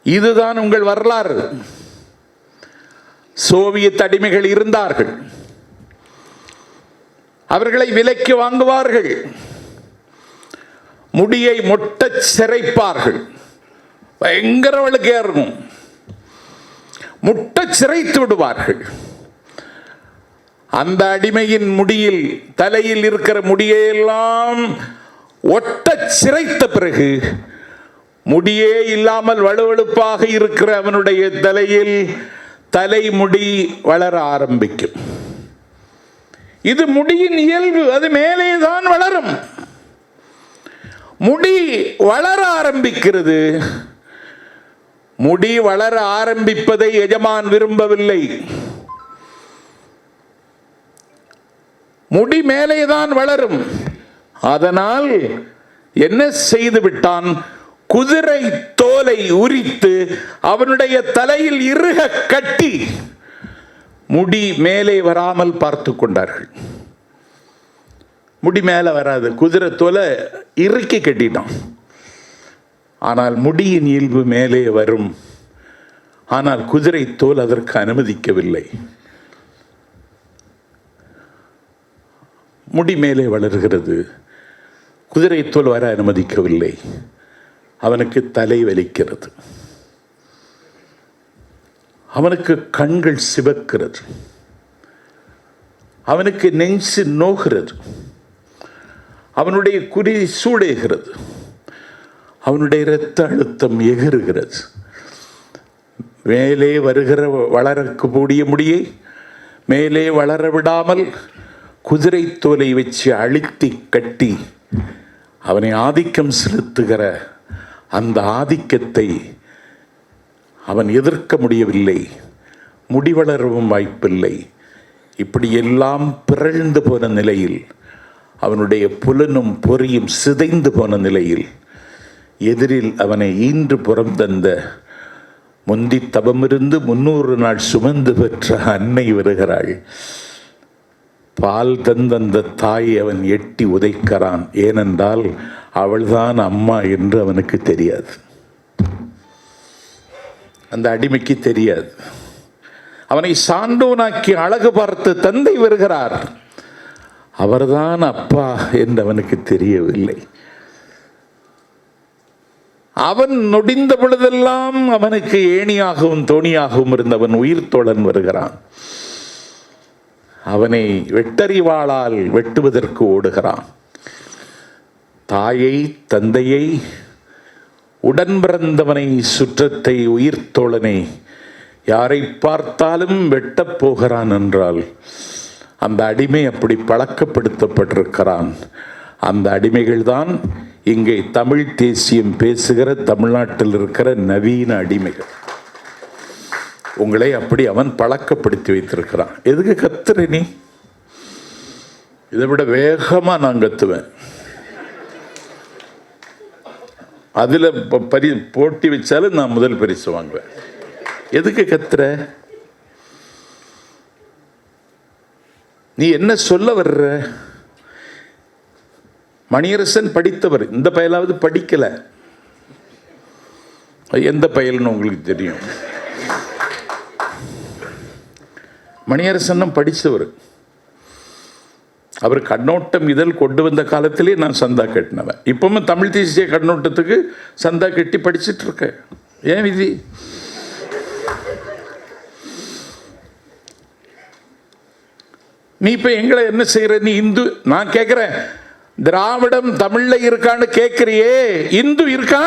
Speaker 1: இதுதான் உங்கள் வரலாறு. சோவியத் அடிமைகள் இருந்தார்கள், அவர்களை விலைக்கு வாங்குவார்கள், முடியை மொட்ட சிரைப்பார்கள், பயங்கர வழுக்கையா இருக்கும், முட்ட சிரைத்து விடுவார்கள். அந்த அடிமையின் முடியில், தலையில் இருக்கிற முடியெல்லாம் ஒட்ட சிரைத்த பிறகு முடியே இல்லாமல் வலுவழுப்பாக இருக்கிற அவனுடைய தலையில் தலைமுடி வளர ஆரம்பிக்கும். இது முடியின் இயல்பு, அது மேலேதான் வளரும். முடி வளர ஆரம்பிக்கிறது. முடி வளர ஆரம்பிப்பதை எஜமான் விரும்பவில்லை. முடி மேலேதான் வளரும். அதனால் என்ன செய்து விட்டான்? குதிரை தோலை உரித்து அவனுடைய தலையில் இறுக கட்டி முடி மேலே வராமல் பார்த்து கொண்டார்கள். முடி மேலே வராது, குதிரை தோலை இறுக்கி கட்டிட்டான். ஆனால் முடியின் இயல்பு மேலே வரும். ஆனால் குதிரை தோல் அதற்கு அனுமதிக்கவில்லை. முடி மேலே வளர்கிறது, குதிரை தோல் வர அனுமதிக்கவில்லை. அவனுக்கு தலை வலிக்கிறது, அவனுக்கு கண்கள் சிவக்கிறது, அவனுக்கு நெஞ்சு நோகிறது, அவனுடைய குறி சூடேகிறது, அவனுடைய இரத்த அழுத்தம் எகிறுகிறது. மேலே வருகிற வளரக்கூடிய முடியை மேலே வளர விடாமல் குதிரை தோலை வச்சு அழுத்தி கட்டி அவனை ஆதிக்கம் செலுத்துகிற அந்த ஆதிக்கத்தை அவன் எதிர்க்க முடியவில்லை. முடி வளரவும் வாய்ப்பில்லை. இப்படி எல்லாம் பிறழ்ந்து போன நிலையில், அவனுடைய புலனும் பொறியும் சிதைந்து போன நிலையில், எதிரில் அவனை ஈன்று புறம் தந்த, முந்தி தவமிருந்து 300 நாள் சுமந்து பெற்ற அன்னை வருகிறாள். பால் தந்த தாயை அவன் எட்டி உதைக்கிறான். ஏனென்றால் அவள்தான் அம்மா என்று அவனுக்கு தெரியாது, அந்த அடிமைக்கு தெரியாது. அவனை சான்றோனாக்கி அழகு பார்த்து தந்தை வருகிறார், அவர்தான் அப்பா என்று அவனுக்கு தெரியவில்லை. அவன் நொடிந்த பொழுதெல்லாம் அவனுக்கு ஏணியாகவும் தோணியாகவும் இருந்தவன் உயிர் தோழன் வருகிறான். அவனை வெட்டறிவாளால் வெட்டுவதற்கு ஓடுகிறான். தாயை, தந்தையை, உடன் பிறந்தவனை, சுற்றத்தை, உயிர் தோழனை யாரை பார்த்தாலும் வெட்டப் போகிறான் என்றால் அந்த அடிமை அப்படி பழக்கப்படுத்தப்பட்டிருக்கிறான். அந்த அடிமைகள்தான் இங்கே தமிழ் தேசியம் பேசுகிற தமிழ்நாட்டில் இருக்கிற நவீன அடிமைகள். உங்களை அப்படி அவன் பழக்கப்படுத்தி வைத்திருக்கிறான். எதுக்கு கத்துற நீ? இதை விட வேகமா நான் கத்துவேன். அதுல போட்டி வச்சாலும் நான் முதல் பரிசு வாங்குவேன். எதுக்கு கத்துற? நீ என்ன சொல்ல வர்ற? மணியரசன் படித்தவர், இந்த பயலாவது படிக்கல. எந்த பயல்னு உங்களுக்கு தெரியும். மணியரசன் படித்தவர். அவர் கண்ணோட்டம் இதழ் கொண்டு வந்த காலத்திலே நான் சந்தா கட்டினவன். இப்பவும் தமிழ் தேசிய கண்ணோட்டத்துக்கு சந்தா கட்டி படிச்சுட்டு இருக்கேன். ஏன் விதி? நீ இப்ப எங்களை என்ன செய்யற? நீ இந்து, நான் கேட்கிறேன், திராவிடம் தமிழ்ல இருக்கான்னு கேட்கிறியே, இந்து இருக்கா?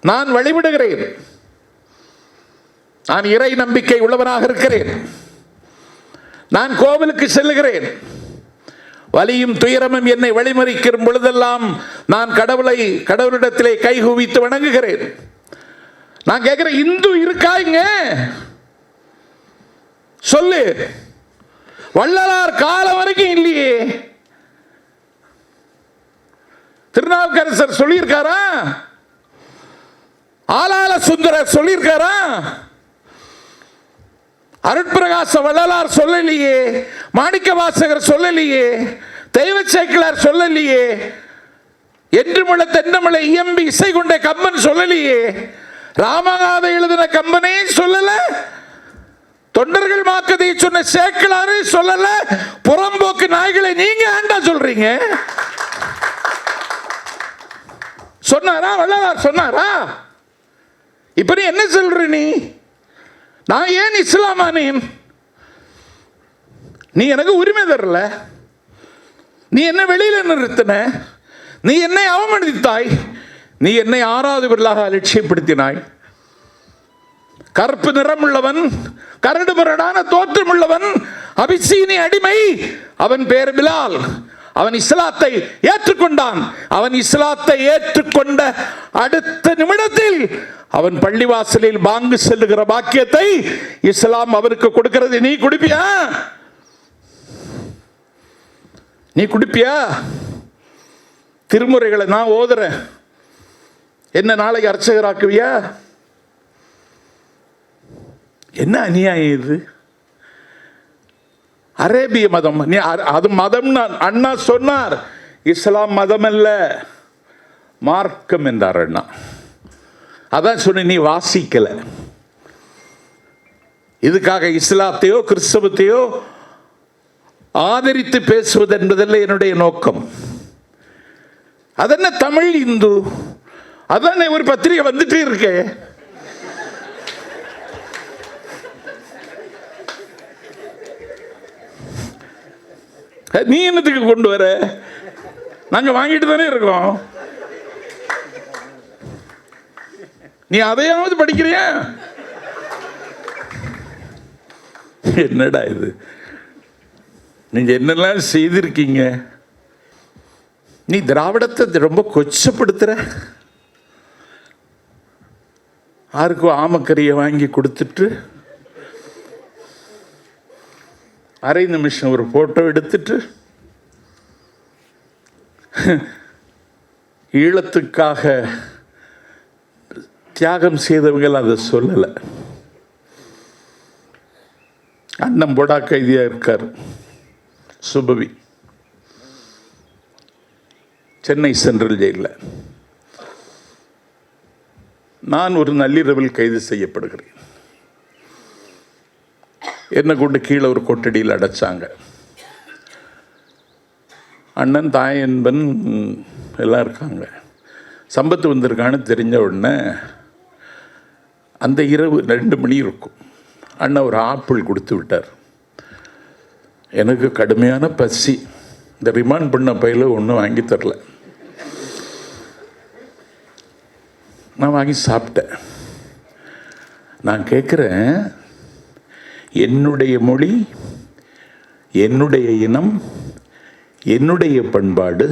Speaker 1: நான் வழிபடுகிறேன், நான் இறை நம்பிக்கை உள்ளவனாக இருக்கிறேன், நான் கோவிலுக்கு செல்லுகிறேன். வலியும் துயரமும் என்னை வழிமறிக்கிற பொழுதெல்லாம் நான் கடவுளிடத்திலே கைகுவித்து வணங்குகிறேன். நான் கேட்கிறேன், இந்து இருக்காங்க சொல்லு. வள்ளலார் காலம் வரைக்கும் இல்லையே. திருநாவுக்கரசர் சொல்லியிருக்காரா? ஆளாள சுந்தரர் சொல்லியிருக்காரா? அருட்பிரகாச வள்ளலார் சொல்லலையே, மாணிக்க வாசகர் சொல்லலையே, தெய்வ சேக்கிழார் சொல்லலையே. என்றுமுள்ள தென்னமலை இயம்பி இசை கொண்ட கம்பன் சொல்லலையே. ராமநாத எழுதின கம்பனே சொல்லல, தொண்டர்கள் மாக்கதை சொன்ன சேக்கலாறு சொல்லல, புறம்போக்கு நாய்களை நீங்க ஏண்டா சொல்றீங்க? சொன்னாரா? வள்ளலார் சொன்னாரா? இப்ப நீ என்ன சொல்ற? நான் ஏன் இஸ்லாமானேன்? நீ எனக்கு உரிமை தரல, நீ என்ன வெளியில நிறுத்தின, நீ என்னை அவமதித்தாய், நீ என்னை ஆறாதவர்களாக அலட்சியப்படுத்தினாய். கருப்பு நிறமுள்ளவன், கரடு முரடான தோற்றமுள்ளவன், அபிசீனி அடிமை, அவன் பேர் பிலால். அவன் இஸ்லாத்தை ஏற்றுக்கொண்டான். அவன் இஸ்லாத்தை ஏற்றுக்கொண்ட அடுத்த நிமிடத்தில் அவன் பள்ளிவாசலில் பாங்கு செல்லுகிற பாக்கியத்தை இஸ்லாம் அவருக்கு கொடுக்கிறது. நீ குடிப்பியா? நீ குடிப்பியா? திருமுறைகளை நான் ஓதுறேன், என்ன நாளைக்கு அர்ச்சகராக்குவியா? என்ன அநியாயம் இது? அரேபிய மதம், நீ அது மதம் அண்ணா சொன்னார். இஸ்லாம் மதம் அல்ல, மார்க்கம் என்றார் அண்ணா. அதான் சொன்ன, நீ வாசிக்கல. இதுக்காக இஸ்லாத்தையோ கிறிஸ்தவத்தையோ ஆதரித்து பேசுவது என்பதல்ல என்னுடைய நோக்கம். அதென்ன தமிழ் இந்து, அதான் ஒரு பத்திரிகை வந்துட்டு இருக்கு. நீ என்னத்துக்கு கொண்டு வர? நாங்க வாங்கிட்டு தானே இருக்கோம். நீ அதையாவது படிக்கிறியா? என்னடா இது? நீங்க என்னெல்லாம் செய்திருக்கீங்க? நீ திராவிடத்தை ரொம்ப கொச்சப்படுத்துற. யாருக்கும் ஆமக்கறியை வாங்கி கொடுத்துட்டு அரை நிமிஷம் ஒரு போட்டோ எடுத்துட்டு ஈழத்துக்காக தியாகம் செய்தவர்கள் அதை சொல்லலை. அண்ணன் போடா கைதியா இருக்கார் சுபவி, சென்னை சென்ட்ரல் ஜெயிலில். நான் ஒரு நள்ளிரவில் கைது செய்யப்படுகிறேன். என்னை கொண்டு கீழே ஒரு கொட்டடியில் அடைச்சாங்க. அண்ணன் தாயன்பன் எல்லாம் இருக்காங்க. சம்பத்து வந்திருக்கான்னு தெரிஞ்ச உடனே அந்த இரவு 2 மணி இருக்கும். அண்ணன் ஒரு ஆப்பிள் கொடுத்து விட்டார். எனக்கு கடுமையான பசி. இந்த ரிமாண்ட் பண்ண பையில ஒன்றும் வாங்கி தரல. நான் வாங்கி சாப்பிட்டேன். நான் கேட்குறேன், என்னுடைய மொழி, என்னுடைய இனம், என்னுடைய பண்பாடு,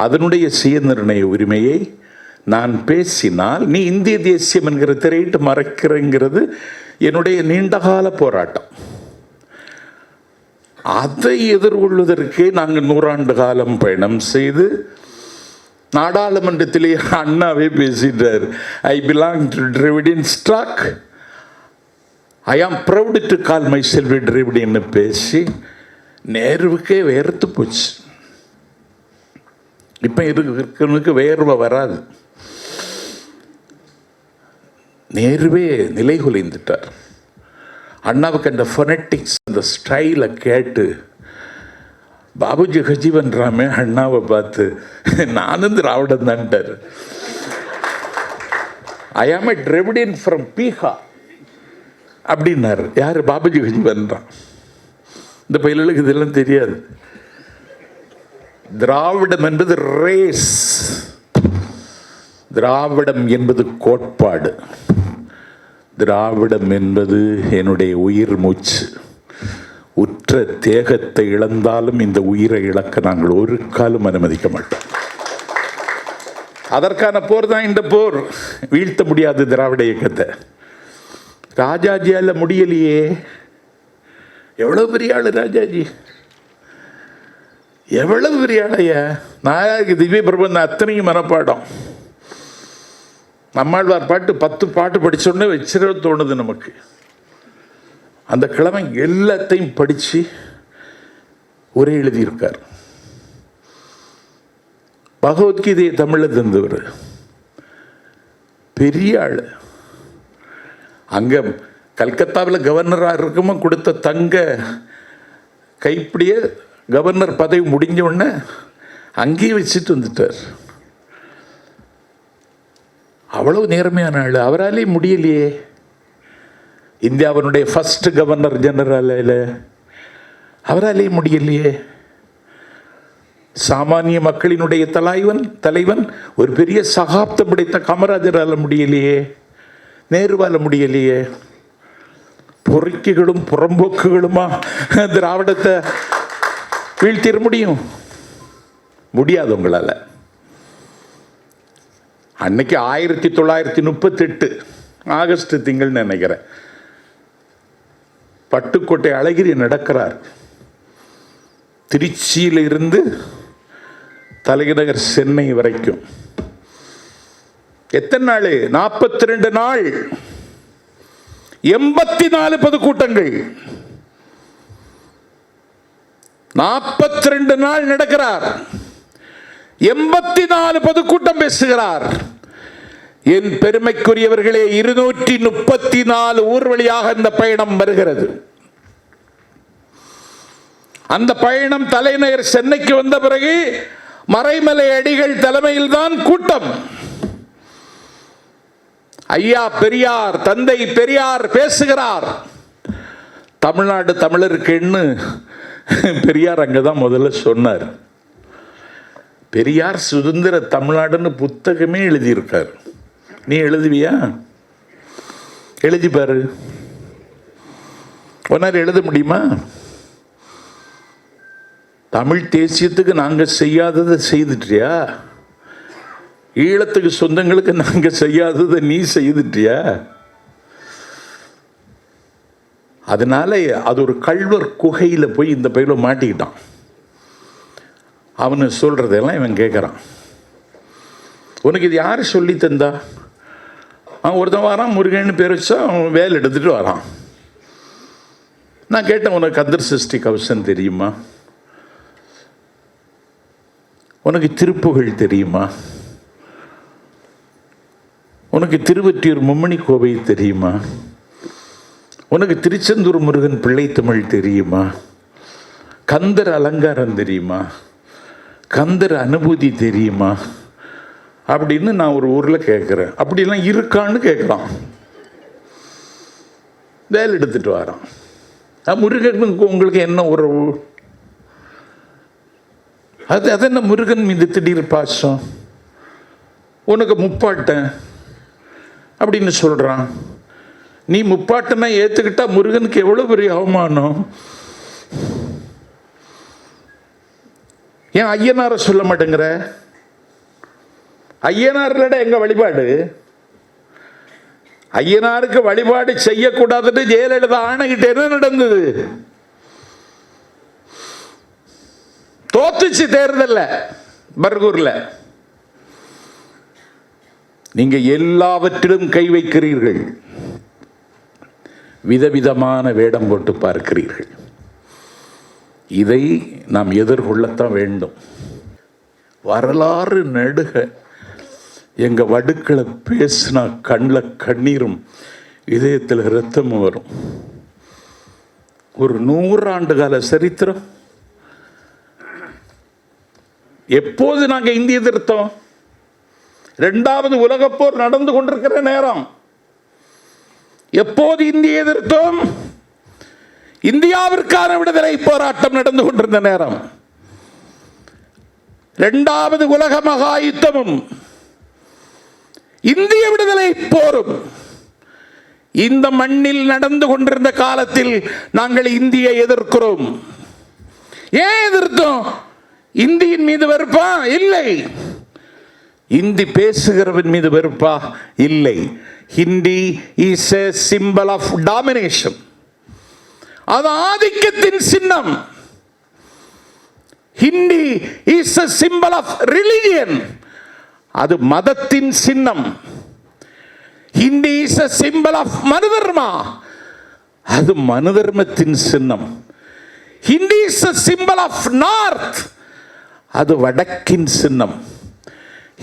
Speaker 1: அதனுடைய சுயநிர்ணய உரிமையை நான் பேசினால் நீ இந்திய தேசியம் என்கிற திரையிட்டு மறைக்கிறங்கிறது என்னுடைய நீண்டகால போராட்டம். அதை எதிர்கொள்வதற்கு நாங்கள் 100 ஆண்டு காலம் பயணம் செய்து நாடாளுமன்றத்திலே அண்ணாவே பேசிட்டார். I belong to Dravidian stock, I am proud to call myself டிராவிடியன்னு பேசி நேருவுக்கே வேர்த்து போச்சு. இப்போ இருக்கிறவனுக்கு வேர்வை வராது. நேருவே நிலை குலைந்துட்டார். அண்ணாவுக்கு அந்த ஃபொனட்டிக்ஸ், அந்த ஸ்டைலை கேட்டு பாபுஜி ஹஜீவன் ராமே அண்ணாவை பார்த்து நானும் திராவிடன் தான்ட்டார். ஐ ஆம் எ டிராவிடியன் ஃப்ரம் பீகார் அப்படின்னாரு. யார்? பாபுஜி ஹஜீவன் ராம். இந்த பயிலுக்கு இதெல்லாம் தெரியாது. திராவிடம் என்பது ரேஸ், திராவிடம் என்பது கோட்பாடு, திராவிடம் என்பது என்னுடைய உயிர் மூச்சு. உற்ற தேகத்தை இழந்தாலும் இந்த உயிரை இழக்க நாங்கள் ஒரு காலம் அனுமதிக்க மாட்டோம். அதற்கான போர் தான் இந்த போர். வீழ்த்த முடியாது திராவிட இயக்கத்தை. ராஜாஜியால முடியலையே. எவ்வளவு பெரிய ஆளு ராஜாஜி, எவ்வளவு பெரிய ஆளையா. நாயக திவ்ய பிரபந்தம் அத்தனையும் மனப்பாடம். நம்மாழ்வார் பாட்டு 10 பாட்டு படிச்சோடனே வச்சிட தோணுது நமக்கு. அந்த கிழமை எல்லாத்தையும் படித்து ஒரே எழுதியிருக்கார். பகவத்கீதையை தமிழில் தந்தவர் பெரிய ஆள். அங்கே கல்கத்தாவில் கவர்னராக இருக்குமோ கொடுத்த தங்க கைப்பிடிய கவர்னர் பதவி முடிஞ்ச உடனே அங்கேயே வச்சுட்டு வந்துட்டார். அவ்வளவு நேர்மையான ஆள். அவராலே முடியலையே. இந்தியாவினுடைய ஃபர்ஸ்ட் கவர்னர் ஜெனரல் அவராலே முடியலையே. சாமானிய மக்களினுடைய தலைவன் ஒரு பெரிய சகாப்தம் படைத்த காமராஜரால முடியலையே, நேருவால முடியலையே. பொறுக்கிகளும் புறம்போக்குகளுமா திராவிடத்தை வீழ்த்திட முடியும்? முடியாது உங்களால. அன்னைக்கு 1938 ஆகஸ்ட் திங்கள்னு நினைக்கிறேன், பட்டுக்கோட்டை அழகிரி நடக்கிறார். திருச்சியில இருந்து தலைநகர் சென்னை வரைக்கும் எத்தனை நாள்? 42 நாள், 84 பொதுக்கூட்டங்கள். 42 நாள் நடக்கிறார், 84 பொதுக்கூட்டம் பேசுகிறார். என் பெருமைக்குரியவர்களே, 234 ஊர் வழியாக இந்த பயணம் வருகிறது. அந்த பயணம் தலைநகர் சென்னைக்கு வந்த பிறகு மறைமலை அடிகள் தலைமையில் தான் கூட்டம். ஐயா பெரியார், தந்தை பெரியார் பேசுகிறார். தமிழ்நாடு தமிழருக்குன்னு பெரியார் அங்கதான் முதல்ல சொன்னார். பெரியார் சுதந்திர தமிழ்நாடுன்னு புத்தகமே எழுதியிருக்கார். நீ எழுதுவியா? எழுதி பாரு. ஒன்னார் எழுத முடியுமா? தமிழ் தேசியத்துக்கு நாங்க செய்யாததை செய்துட்டியா? ஈழத்துக்கு சொந்தங்களுக்கு நாங்க செய்யாததை நீ செய்துட்டியா? அதனால அது ஒரு கள்வர் குகையில போய் இந்த பையில மாட்டிக்கிட்டான். அவனு சொல்றதெல்லாம் இவன் கேட்கறான். உனக்கு இது யாரு சொல்லி தந்தா? அவன் ஒருத்தன் வரான், முருகன்னு பேர் வச்சா அவன் வேலை எடுத்துட்டு வரான். நான் கேட்டேன், உனக்கு கந்தர் சஷ்டி கவசம் தெரியுமா? உனக்கு திருப்புகழ் தெரியுமா? உனக்கு திருவொற்றியூர் மும்மணி கோவை தெரியுமா? உனக்கு திருச்செந்தூர் முருகன் பிள்ளை தமிழ் தெரியுமா? கந்தர் அலங்காரம் தெரியுமா? கந்தர் அனுபூதி தெரியுமா? அப்படின்னு நான் ஒரு ஊரில் கேட்குறேன். அப்படிலாம் இருக்கான்னு கேட்குறான். வேலை எடுத்துட்டு வரான். முருகனுக்கு உங்களுக்கு என்ன உறவு? அது என்ன முருகன் மீது திடீர் பாசம்? உனக்கு முப்பாட்டன் அப்படின்னு சொல்றான். நீ முப்பாட்டனை ஏத்துக்கிட்டா முருகனுக்கு எவ்வளவு பெரிய அவமானம். ஏன் ஐயனார சொல்ல மாட்டேங்கிற? ஐயனார்லட எங்க வழிபாடு? ஐயனாருக்கு வழிபாடு செய்யக்கூடாதுன்னு ஜெயலலிதா ஆணையிட்டு என்ன நடந்தது? தோத்துச்சு தேர்தல்ல பர்கூர்ல. நீங்க எல்லாவற்றிலும் கை வைக்கிறீர்கள், விதவிதமான வேடம் போட்டு பார்க்கிறீர்கள். இதை நாம் எதிர்கொள்ளத்தான் வேண்டும். வரலாறு நடுக எங்க வடுக்களை பேசினா கண்ணில் கண்ணீரும் இதயத்தில் இரத்தமும் வரும். ஒரு 100 ஆண்டு கால சரித்திரம். எப்போது நாங்க இந்திய எதிர்த்தோம்? 2வது உலகப்போர் நடந்து கொண்டிருக்கிற நேரம். எப்போது இந்திய எதிர்த்தோம்? இந்தியாவிற்கான விடுதலை போராட்டம் நடந்து கொண்டிருந்த நேரம். 2வது உலக மகா யுத்தமும் இந்திய விடுதலை போரும் இந்த மண்ணில் நடந்து கொண்டிருந்த காலத்தில் நாங்கள் இந்தியை எதிர்க்கிறோம். ஏன் எதிர்த்தோம்? இந்தியின் மீது வெறுப்பா? இல்லை. இந்தி பேசுகிறவன் மீது வெறுப்பா? இல்லை. Hindi is a symbol of domination. அது ஆதிக்கத்தின் சின்னம். Hindi is a symbol of religion. அது மதத்தின் சின்னம். Hindi is a symbol of மனுதர்மா. அது மனுதர்மத்தின் சின்னம். Hindi is a symbol of north. அது வடக்கின் சின்னம்.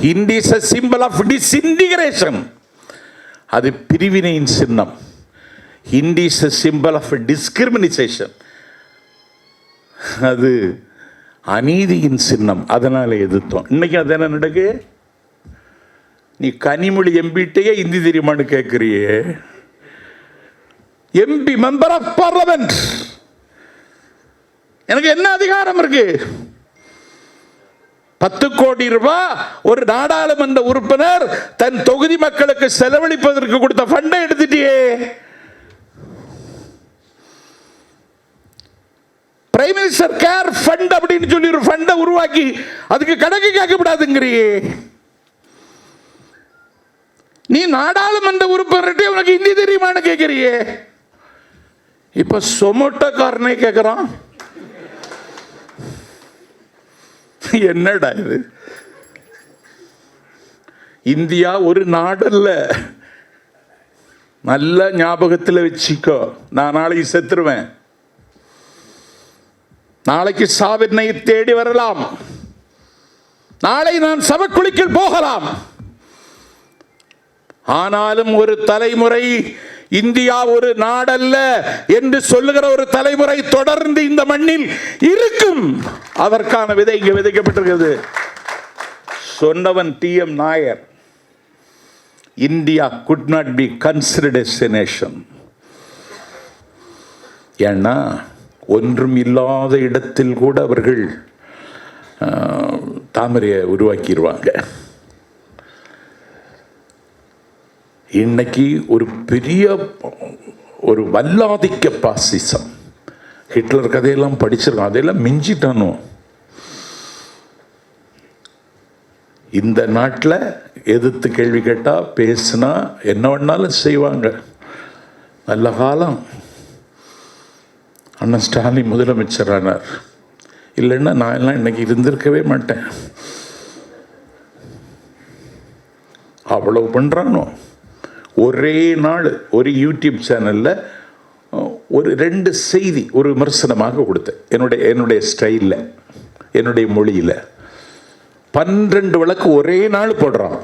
Speaker 1: Hindi is a symbol of disintegration. அது பிரிவினையின் சின்னம். Hindi is a symbol of discrimination. அது அநீதியின் சின்னம். அதனால எதிர்த்தோம். இன்னைக்கு அது என்ன நடக்கு? நீ கனிமொழி எம்பிட்டையே ஹிந்தி தெரியுமான்னு கேட்கிறியே. எம்பி, மெம்பர் ஆஃப் பார்லிமெண்ட், எனக்கு என்ன அதிகாரம் இருக்கு? 10 கோடி ரூபாய் ஒரு நாடாளுமன்ற உறுப்பினர் தன் தொகுதி மக்களுக்கு செலவழிப்பதற்கு கொடுத்த ஃபண்டை எடுத்துட்டியே. பிரைம் மினிஸ்டர் கேர் ஃபண்ட் அப்படின்னு சொல்லி ஒரு ஃபண்டை உருவாக்கி அதுக்கு கணக்கு கேட்கப்படாதுங்கிறியே. நீ நாடாளுமன்ற உறுப்பினர்கிட்ட உனக்கு ஹிந்தி தெரியுமான்னு கேட்கிறியே. இப்ப சொமோட்டோக்காரனே கேட்கிறான். என்னடா இது? இந்தியா ஒரு நாடு இல்ல. நல்ல ஞாபகத்தில் வச்சுக்கோ. நான் நாளைக்கு செத்துருவேன். நாளைக்கு சாவினை தேடி வரலாம். நாளை நான் சவக்குழிக்குள் போகலாம். ஆனாலும் ஒரு தலைமுறை இந்தியா ஒரு நாடல்ல என்று சொல்லுகிற ஒரு தலைமுறை தொடர்ந்து இந்த மண்ணில் இருக்கும். அதற்கான விதை இங்கே விதைக்கப்பட்டிருக்கிறது. சொன்னவன் TM Nair. India could not be considered as a nation. ஏன்னா ஒன்றும் இல்லாத இடத்தில் கூட அவர்கள் தாமரையை உருவாக்கிடுவாங்க. இன்னைக்கு ஒரு பெரிய ஒரு வல்லாதிக்க பாசிசம். ஹிட்லர் கதையெல்லாம் படிச்சிருக்கோம். அதையெல்லாம் மிஞ்சிட்டானோ. இந்த நாட்டில் எதிர்த்து கேள்வி கேட்டால் பேசுனா என்ன வேணாலும் செய்வாங்க. நல்ல காலம். அண்ணன் ஸ்டாலின் முதலமைச்சர் ஆனார். இல்லைன்னா நான் எல்லாம் இன்னைக்கு இருந்திருக்கவே மாட்டேன். அவ்வளவு பண்ணுறானோ. ஒரே நாள் ஒரு யூடியூப் சேனலில் ஒரு 2 செய்தி ஒரு விமர்சனமாக கொடுத்தேன். என்னுடைய ஸ்டைலில், என்னுடைய மொழியில் 12 வழக்கு ஒரே நாள் போடுறான்.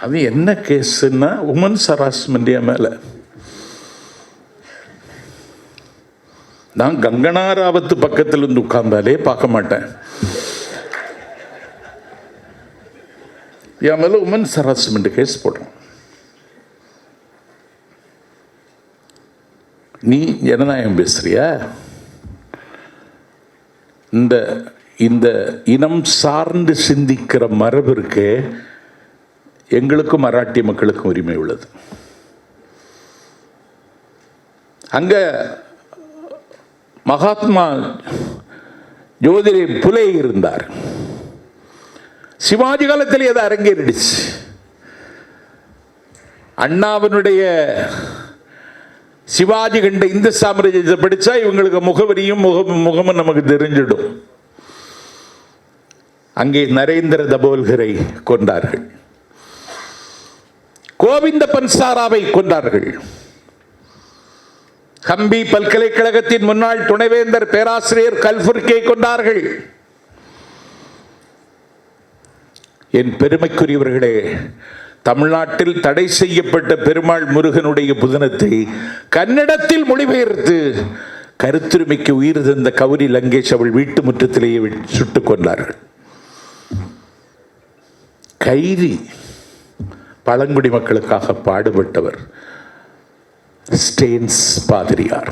Speaker 1: அது என்ன கேஸுன்னா உமன்ஸ் ஹராஸ்மெண்ட் மேலே. நான் கங்கனா ராவத்து பக்கத்தில் இருந்து உட்கார்ந்தாலே பார்க்க மாட்டேன். என் மேல உமன்ஸ் ஹராஸ்மெண்ட் கேஸ் போடுறோம். நீ ஜனநாயகம் பேசுறியா? இந்த இனம் சார்ந்து சிந்திக்கிற மரபு இருக்கு. எங்களுக்கும் மராட்டிய மக்களுக்கும் உரிமை உள்ளது. அங்க மகாத்மா ஜோதிரே புலே இருந்தார். சிவாஜி காலத்தில் அது அரங்கேறிடுச்சு. அண்ணாவினுடைய சிவாஜி கண்ட இந்து சாம்ராஜ்யத்தை படிச்சா இவங்களுக்கு முகவரியும் முகமும் நமக்கு தெரிஞ்சிடும். அங்கே நரேந்திர தபோல்கரை கொண்டார்கள். கோவிந்த பன்சாராவை கொண்டார்கள். கம்பி பல்கலைக்கழகத்தின் முன்னாள் துணைவேந்தர் பேராசிரியர் கல்புர்கே கொண்டார்கள். என் பெருமைக்குரியவர்களே, தமிழ்நாட்டில் தடை செய்யப்பட்ட பெருமாள் முருகனுடைய புதனத்தை கன்னடத்தில் மொழிபெயர்த்து கருத்துரிமைக்கு உயிர் தந்த கௌரி லங்கேஷ் அவள் வீட்டு முற்றத்திலேயே சுட்டுக் கொண்டார்கள். கைதி பழங்குடி மக்களுக்காக பாடுபட்டவர் ஸ்டேன்ஸ் பாதிரியார்.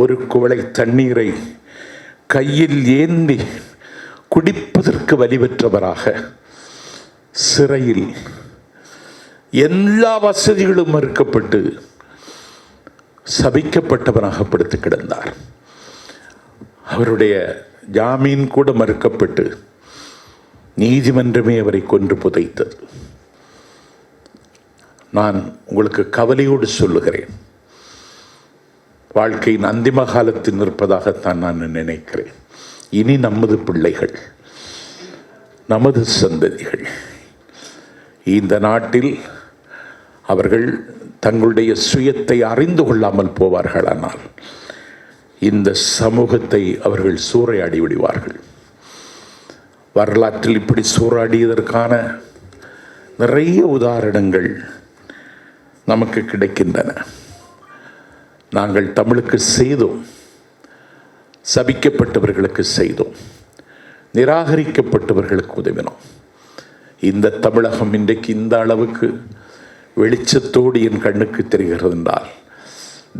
Speaker 1: ஒரு குவளை தண்ணீரை கையில் ஏந்தி குடிப்பதற்கு வலிவற்றவராக சிறையில் எல்லா வசதிகளும் மறுக்கப்பட்டு சபிக்கப்பட்டவராக படுத்து கிடந்தார். அவருடைய ஜாமீன் கூட மறுக்கப்பட்டு நீதிமன்றமே அவரை கொன்று புதைத்தது. நான் உங்களுக்கு கவலையோடு சொல்லுகிறேன், வாழ்க்கையின் அந்திம காலத்தில் நிற்பதாகத்தான் நான் நினைக்கிறேன். இனி நமது பிள்ளைகள், நமது சந்ததிகள் இந்த நாட்டில் அவர்கள் தங்களுடைய சுயத்தை அறிந்து கொள்ளாமல் போவார்களானால் இந்த சமூகத்தை அவர்கள் சூறையாடி விடுவார்கள். வரலாற்றில் இப்படி சூறாடியதற்கான நிறைய உதாரணங்கள் நமக்கு கிடைக்கின்றன. நாங்கள் தமிழுக்கு செய்தோம், சபிக்கப்பட்டவர்களுக்கு செய்தோம், நிராகரிக்கப்பட்டவர்களுக்கு உதவினோம். இந்த தமிழகம் இன்றைக்கு இந்த அளவுக்கு வெளிச்சத்தோடு என் கண்ணுக்கு தெரிகிறது என்றால்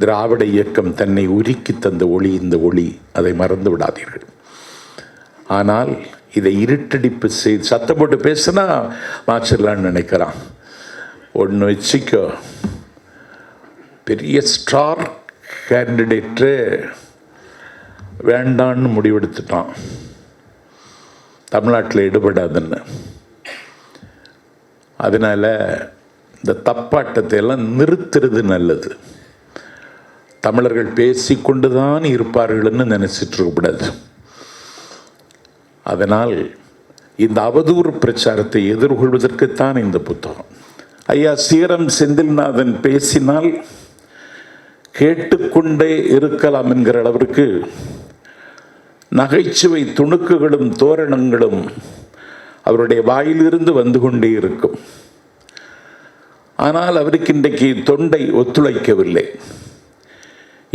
Speaker 1: திராவிட இயக்கம் தன்னை உருக்கி தந்த ஒளி இந்த ஒளி, அதை மறந்து விடாதீர்கள். ஆனால் இதை இருட்டடிப்பு செய்து சத்தம் போட்டு பேசினா மாற்றிடலான்னு நினைக்கிறான். ஒன்று வச்சுக்கோ, பெரிய ஸ்டார் கேண்டிடேட்டு வேண்டான்னு முடிவெடுத்துட்டான், தமிழ்நாட்டில் ஈடுபடாதுன்னு. அதனால் இந்த தப்பாட்டத்தை எல்லாம் நிறுத்துறது நல்லது. தமிழர்கள் பேசிக்கொண்டு தான் இருப்பார்கள்னு நினச்சிட்டு இருக்கக்கூடாது. அதனால் இந்த அவதூறு பிரச்சாரத்தை எதிர்கொள்வதற்குத்தான் இந்த புத்தகம். ஐயா சீரம் செந்தில்நாதன் பேசினால் கேட்டுக்கொண்டே இருக்கலாம் என்கிற அளவிற்கு நகைச்சுவை துணுக்குகளும் தோரணங்களும் அவருடைய வாயிலிருந்து வந்து கொண்டே இருக்கும். ஆனால் அவருக்கு இன்றைக்கு தொண்டை ஒத்துழைக்கவில்லை.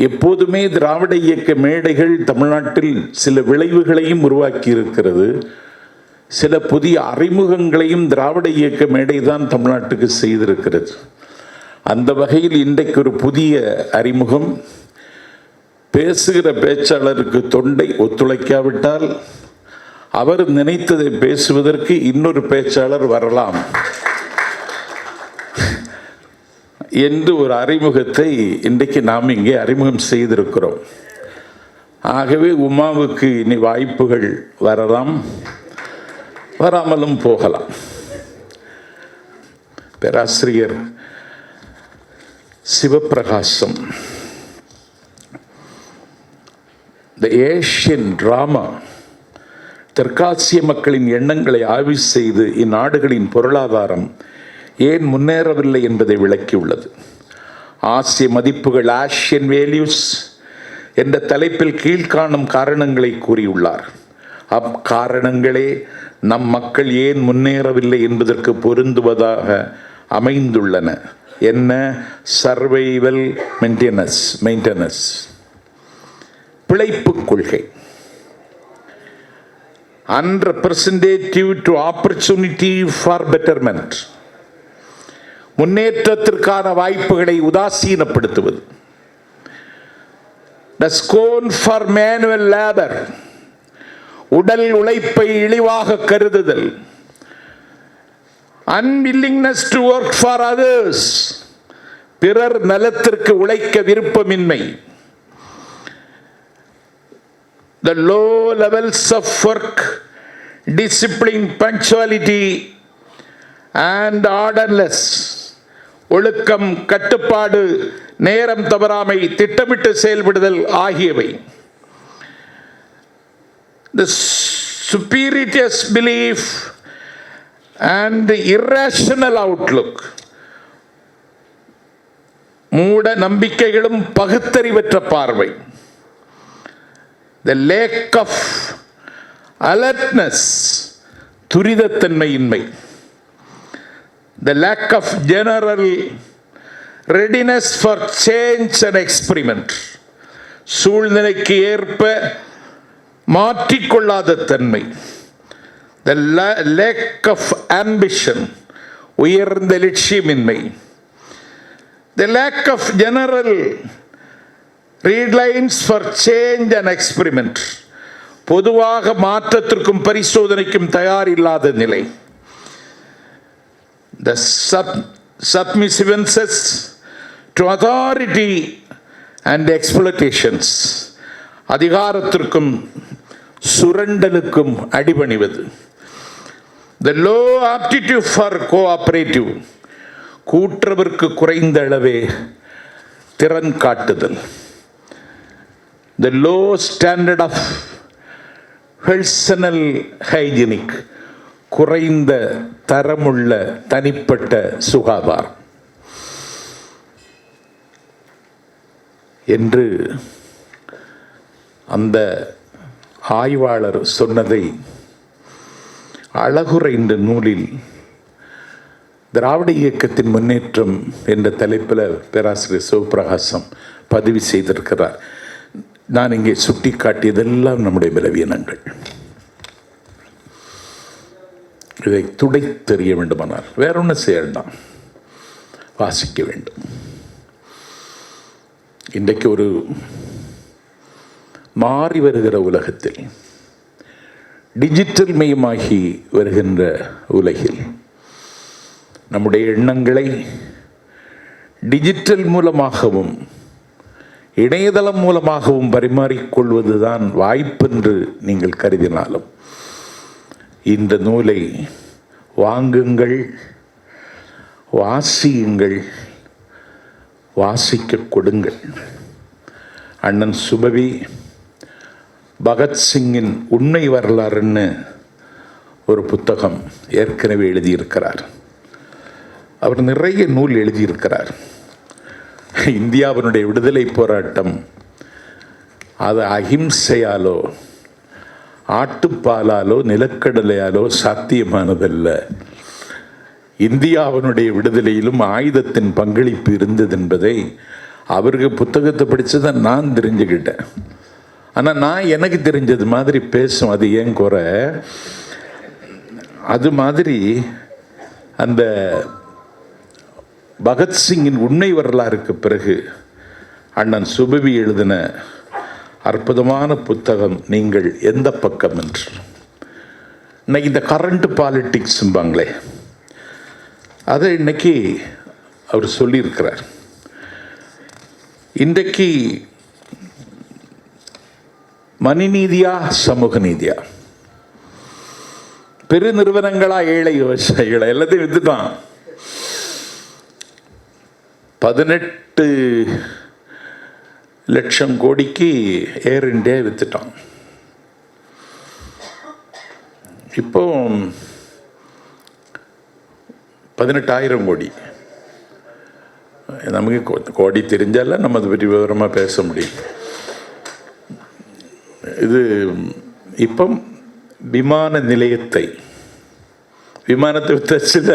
Speaker 1: எப்போதுமே திராவிட இயக்க மேடைகள் தமிழ்நாட்டில் சில விளைவுகளையும் உருவாக்கி இருக்கிறது. சில புதிய அறிமுகங்களையும் திராவிட இயக்க மேடை தான் தமிழ்நாட்டுக்கு செய்திருக்கிறது. அந்த வகையில் இன்றைக்கு ஒரு புதிய அறிமுகம். பேசுகிற பேச்சாளருக்கு தொண்டை ஒத்துழைக்காவிட்டால் அவர் நினைத்ததை பேசுவதற்கு இன்னொரு பேச்சாளர் வரலாம் என்று ஒரு அறிமுகத்தை இன்றைக்கு நாம் இங்கே அறிமுகம் செய்திருக்கிறோம். ஆகவே உமாவுக்கு இனி வாய்ப்புகள் வரலாம், வராமலும் போகலாம். பேராசிரியர் சிவப்பிரகாசம் த ஏஷியன் டிராமா தெற்காசிய மக்களின் எண்ணங்களை ஆய்வு செய்து இந்நாடுகளின் பொருளாதாரம் ஏன் முன்னேறவில்லை என்பதை விளக்கியுள்ளது. ஆசிய மதிப்புகள், ஆசியன் வேல்யூஸ் என்ற தலைப்பில் கீழ்காணும் காரணங்களை கூறியுள்ளார். அக்காரணங்களே நம் மக்கள் ஏன் முன்னேறவில்லை என்பதற்கு பொருந்துவதாக அமைந்துள்ளன. என்ன? சர்வைவல் மெயின்டெனன்ஸ், பிழைப்பு கொள்கை, unrepresentative to opportunity for betterment, முன்னேற்றத்திற்கான வாய்ப்புகளை உதாசீனப்படுத்துவது, the scorn for manual labor, உடல் உழைப்பை இழிவாக கருதுதல், unwillingness to work for others, பிறர் நலத்திற்கு உழைக்க விருப்பமின்மை, the low levels of work, discipline, punctuality and orderliness, ஒழுக்கம், கட்டுப்பாடு, நேரம் தவறாமை, திட்டமிட்டு செயல்படுதல் ஆகியவை. The spurious belief and the irrational outlook, மூட நம்பிக்கைகளும் பகுத்தறிவற்ற பார்வை. The lack of alertness, துரிதத்தன்மையின்மை. The lack of general readiness for change and experiment, சூழ்நிலைக்கு ஏற்ப மாற்றிக்கொள்ளாத தன்மை. The lack of ambition, உயர்ந்த லட்சியமின்மை. The lack of general readlines for change and experiment, பொதுவாக மாற்றத்திற்கும் பரிசோதனைக்கும் தயாரில்லாத நிலை. The submissiveness to authority and exploitations, அதிகாரத்திற்கும் சுரண்டலுக்கும் அடிபணிவது. The low aptitude for cooperative, கூற்றவர்க்கு குறைந்த அளவே திறன் காட்டுதல். The low standard of personal hygienic, குறைந்த தரமுள்ள தனிப்பட்ட சுகாதாரம் என்று அந்த ஆய்வாளர் சொன்னதை அழகுரை என்ற நூலில் திராவிட இயக்கத்தின் முன்னேற்றம் என்ற தலைப்பில் பேராசிரியர் சிவபிரகாசம் பதிவு செய்திருக்கிறார். நான் இங்கே சுட்டி காட்டியதெல்லாம் நம்முடைய பலவீனங்கள். இதை துடைத்தெறிய வேண்டுமானால் வேற ஒன்றும் செய்ய வேண்டாம், வாசிக்க வேண்டும். இன்றைக்கு ஒரு மாறி வருகிற உலகத்தில், டிஜிட்டல் மயமாகி வருகின்ற உலகில் நம்முடைய எண்ணங்களை டிஜிட்டல் மூலமாகவும் இணையதளம் மூலமாகவும் பரிமாறிக்கொள்வதுதான் வாய்ப்பென்று நீங்கள் கருதினாலும் இந்த நூலை வாங்குங்கள், வாசியுங்கள், வாசிக்க கொடுங்கள். அண்ணன் சுபவி பகத்சிங்கின் உண்மை வரலாறுன்னு ஒரு புத்தகம் ஏற்கனவே எழுதியிருக்கிறார். அவர் நிறைய நூல் எழுதியிருக்கிறார். இந்தியாவினுடைய விடுதலை போராட்டம் அது அஹிம்சையாலோ ஆட்டுப்பாலாலோ நிலக்கடலையாலோ சாத்தியமானதல்ல. இந்தியாவினுடைய விடுதலையிலும் ஆயுதத்தின் பங்களிப்பு இருந்தது என்பதை அவருக்கு புத்தகத்தை படிச்சுதான் நான் தெரிஞ்சுக்கிட்டேன். ஆனால் நான் எனக்கு தெரிஞ்சது மாதிரி பேசும், அது ஏன் குறை. அது மாதிரி அந்த பகத்சிங்கின் உண்மை வரலாறுக்கு பிறகு அண்ணன் சுபவி எழுதின அற்புதமான புத்தகம் நீங்கள் எந்த பக்கம் என்று. இன்னைக்கு இந்த கரண்ட் பாலிட்டிக்ஸ்பாங்களே, அதை இன்னைக்கு அவர் சொல்லியிருக்கிறார். இன்றைக்கு மணிநீதியா சமூக நீதியா, பெரு நிறுவனங்களா ஏழை விவசாயிகளா, எல்லாத்தையும் வித்துட்டான். 18 லட்சம் கோடிக்கு ஏர் இண்டியா வித்துட்டான். இப்போ 18,000 கோடி. நமக்கு கோடி தெரிஞ்சால நம்ம அதை பற்றி விவரமாக பேச முடியும். இது இப்போ விமான நிலையத்தை, விமானத்தை வித்தாச்சுல,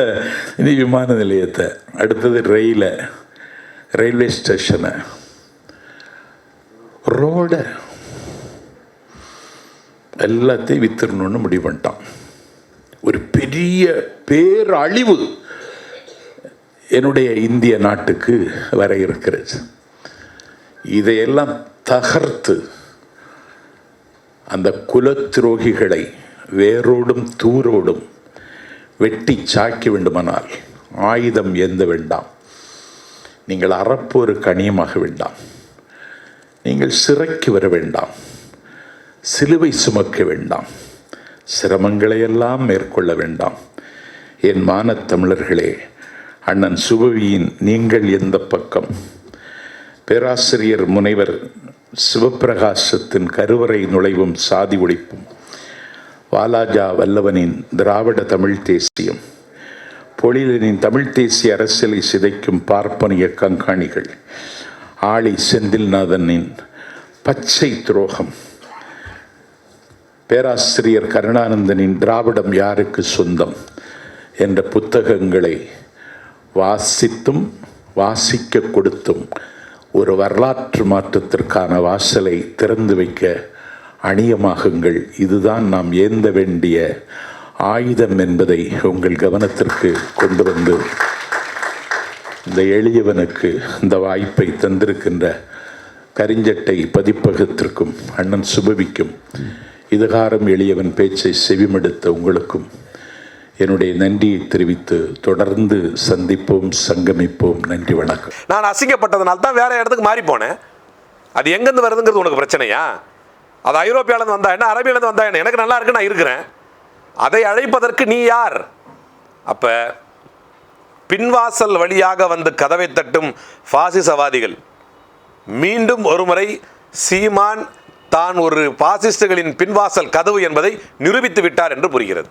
Speaker 1: இனி விமான நிலையத்தை, அடுத்தது ரயில்வே ஸ்டேஷனை, ரோட எல்லாத்தையும் வித்துடணும்னு முடிவு பண்ணிட்டான். ஒரு பெரிய பேரழிவு என்னுடைய இந்திய நாட்டுக்கு வர இருக்கிறது. இதையெல்லாம் தகர்த்து அந்த குலத்துரோகிகளை வேரோடும் தூரோடும் வெட்டி சாய்க்க வேண்டுமானால் ஆயுதம் ஏந்த வேண்டாம், நீங்கள் அறப்போருக்கு அணியமாக வேண்டாம், நீங்கள் சிறைக்கு வர வேண்டாம், சிலுவை சுமக்க வேண்டாம், சிரமங்களையெல்லாம் மேற்கொள்ள வேண்டாம். என் மானத் தமிழர்களே, அண்ணன் சுபவியின் நீங்கள் எந்த பக்கம், பேராசிரியர் முனைவர் சிவபிரகாசத்தின் கருவறை நுழைவும் சாதி ஒழிப்பும், வாலாஜா வல்லவனின் திராவிட தமிழ் தேசியம், பொழிலனின் தமிழ் தேசிய அரசியலை சிதைக்கும் பார்ப்பனிய கண்காணிகள், ஆளி செந்தில்நாதனின் பச்சை துரோகம், பேராசிரியர் கருணானந்தனின் திராவிடம் யாருக்கு சொந்தம் என்ற புத்தகங்களை வாசித்தும் வாசிக்க கொடுத்தும் ஒரு வரலாற்று மாற்றத்திற்கான வாசலை திறந்து வைக்க அணியமாகுங்கள். இதுதான் நாம் ஏந்த வேண்டிய ஆயுதம் என்பதை உங்கள் கவனத்திற்கு கொண்டு வந்து இந்த எளியவனுக்கு இந்த வாய்ப்பை தந்திருக்கின்ற கரிஞ்சட்டை பதிப்பகத்திற்கும் அண்ணன் சுபவிக்கும், இதுகாரம் எளியவன் பேச்சை செவிமடுத்த உங்களுக்கும் என்னுடைய நன்றியை தெரிவித்து தொடர்ந்து சந்திப்போம், சங்கமிப்போம். நன்றி, வணக்கம்.
Speaker 2: நான் அசிங்கப்பட்டதுனால தான் வேற இடத்துக்கு மாறி போனேன். அது எங்கேருந்து வருதுங்கிறது உனக்கு பிரச்சனையா? அது ஐரோப்பியாவிலேருந்து வந்தா என்ன, அரபியிலேருந்து வந்தா என்ன, எனக்கு நல்லா இருக்கு, நான் இருக்கிறேன். அதை அழைப்பதற்கு நீ யார்? அப்போ பின்வாசல் வழியாக வந்து கதவை தட்டும் பாசிசவாதிகள் மீண்டும் ஒருமுறை சீமான் தான் ஒரு பாசிஸ்டுகளின் பின்வாசல் கதவு என்பதை நிரூபித்து விட்டார் என்று புரிகிறது.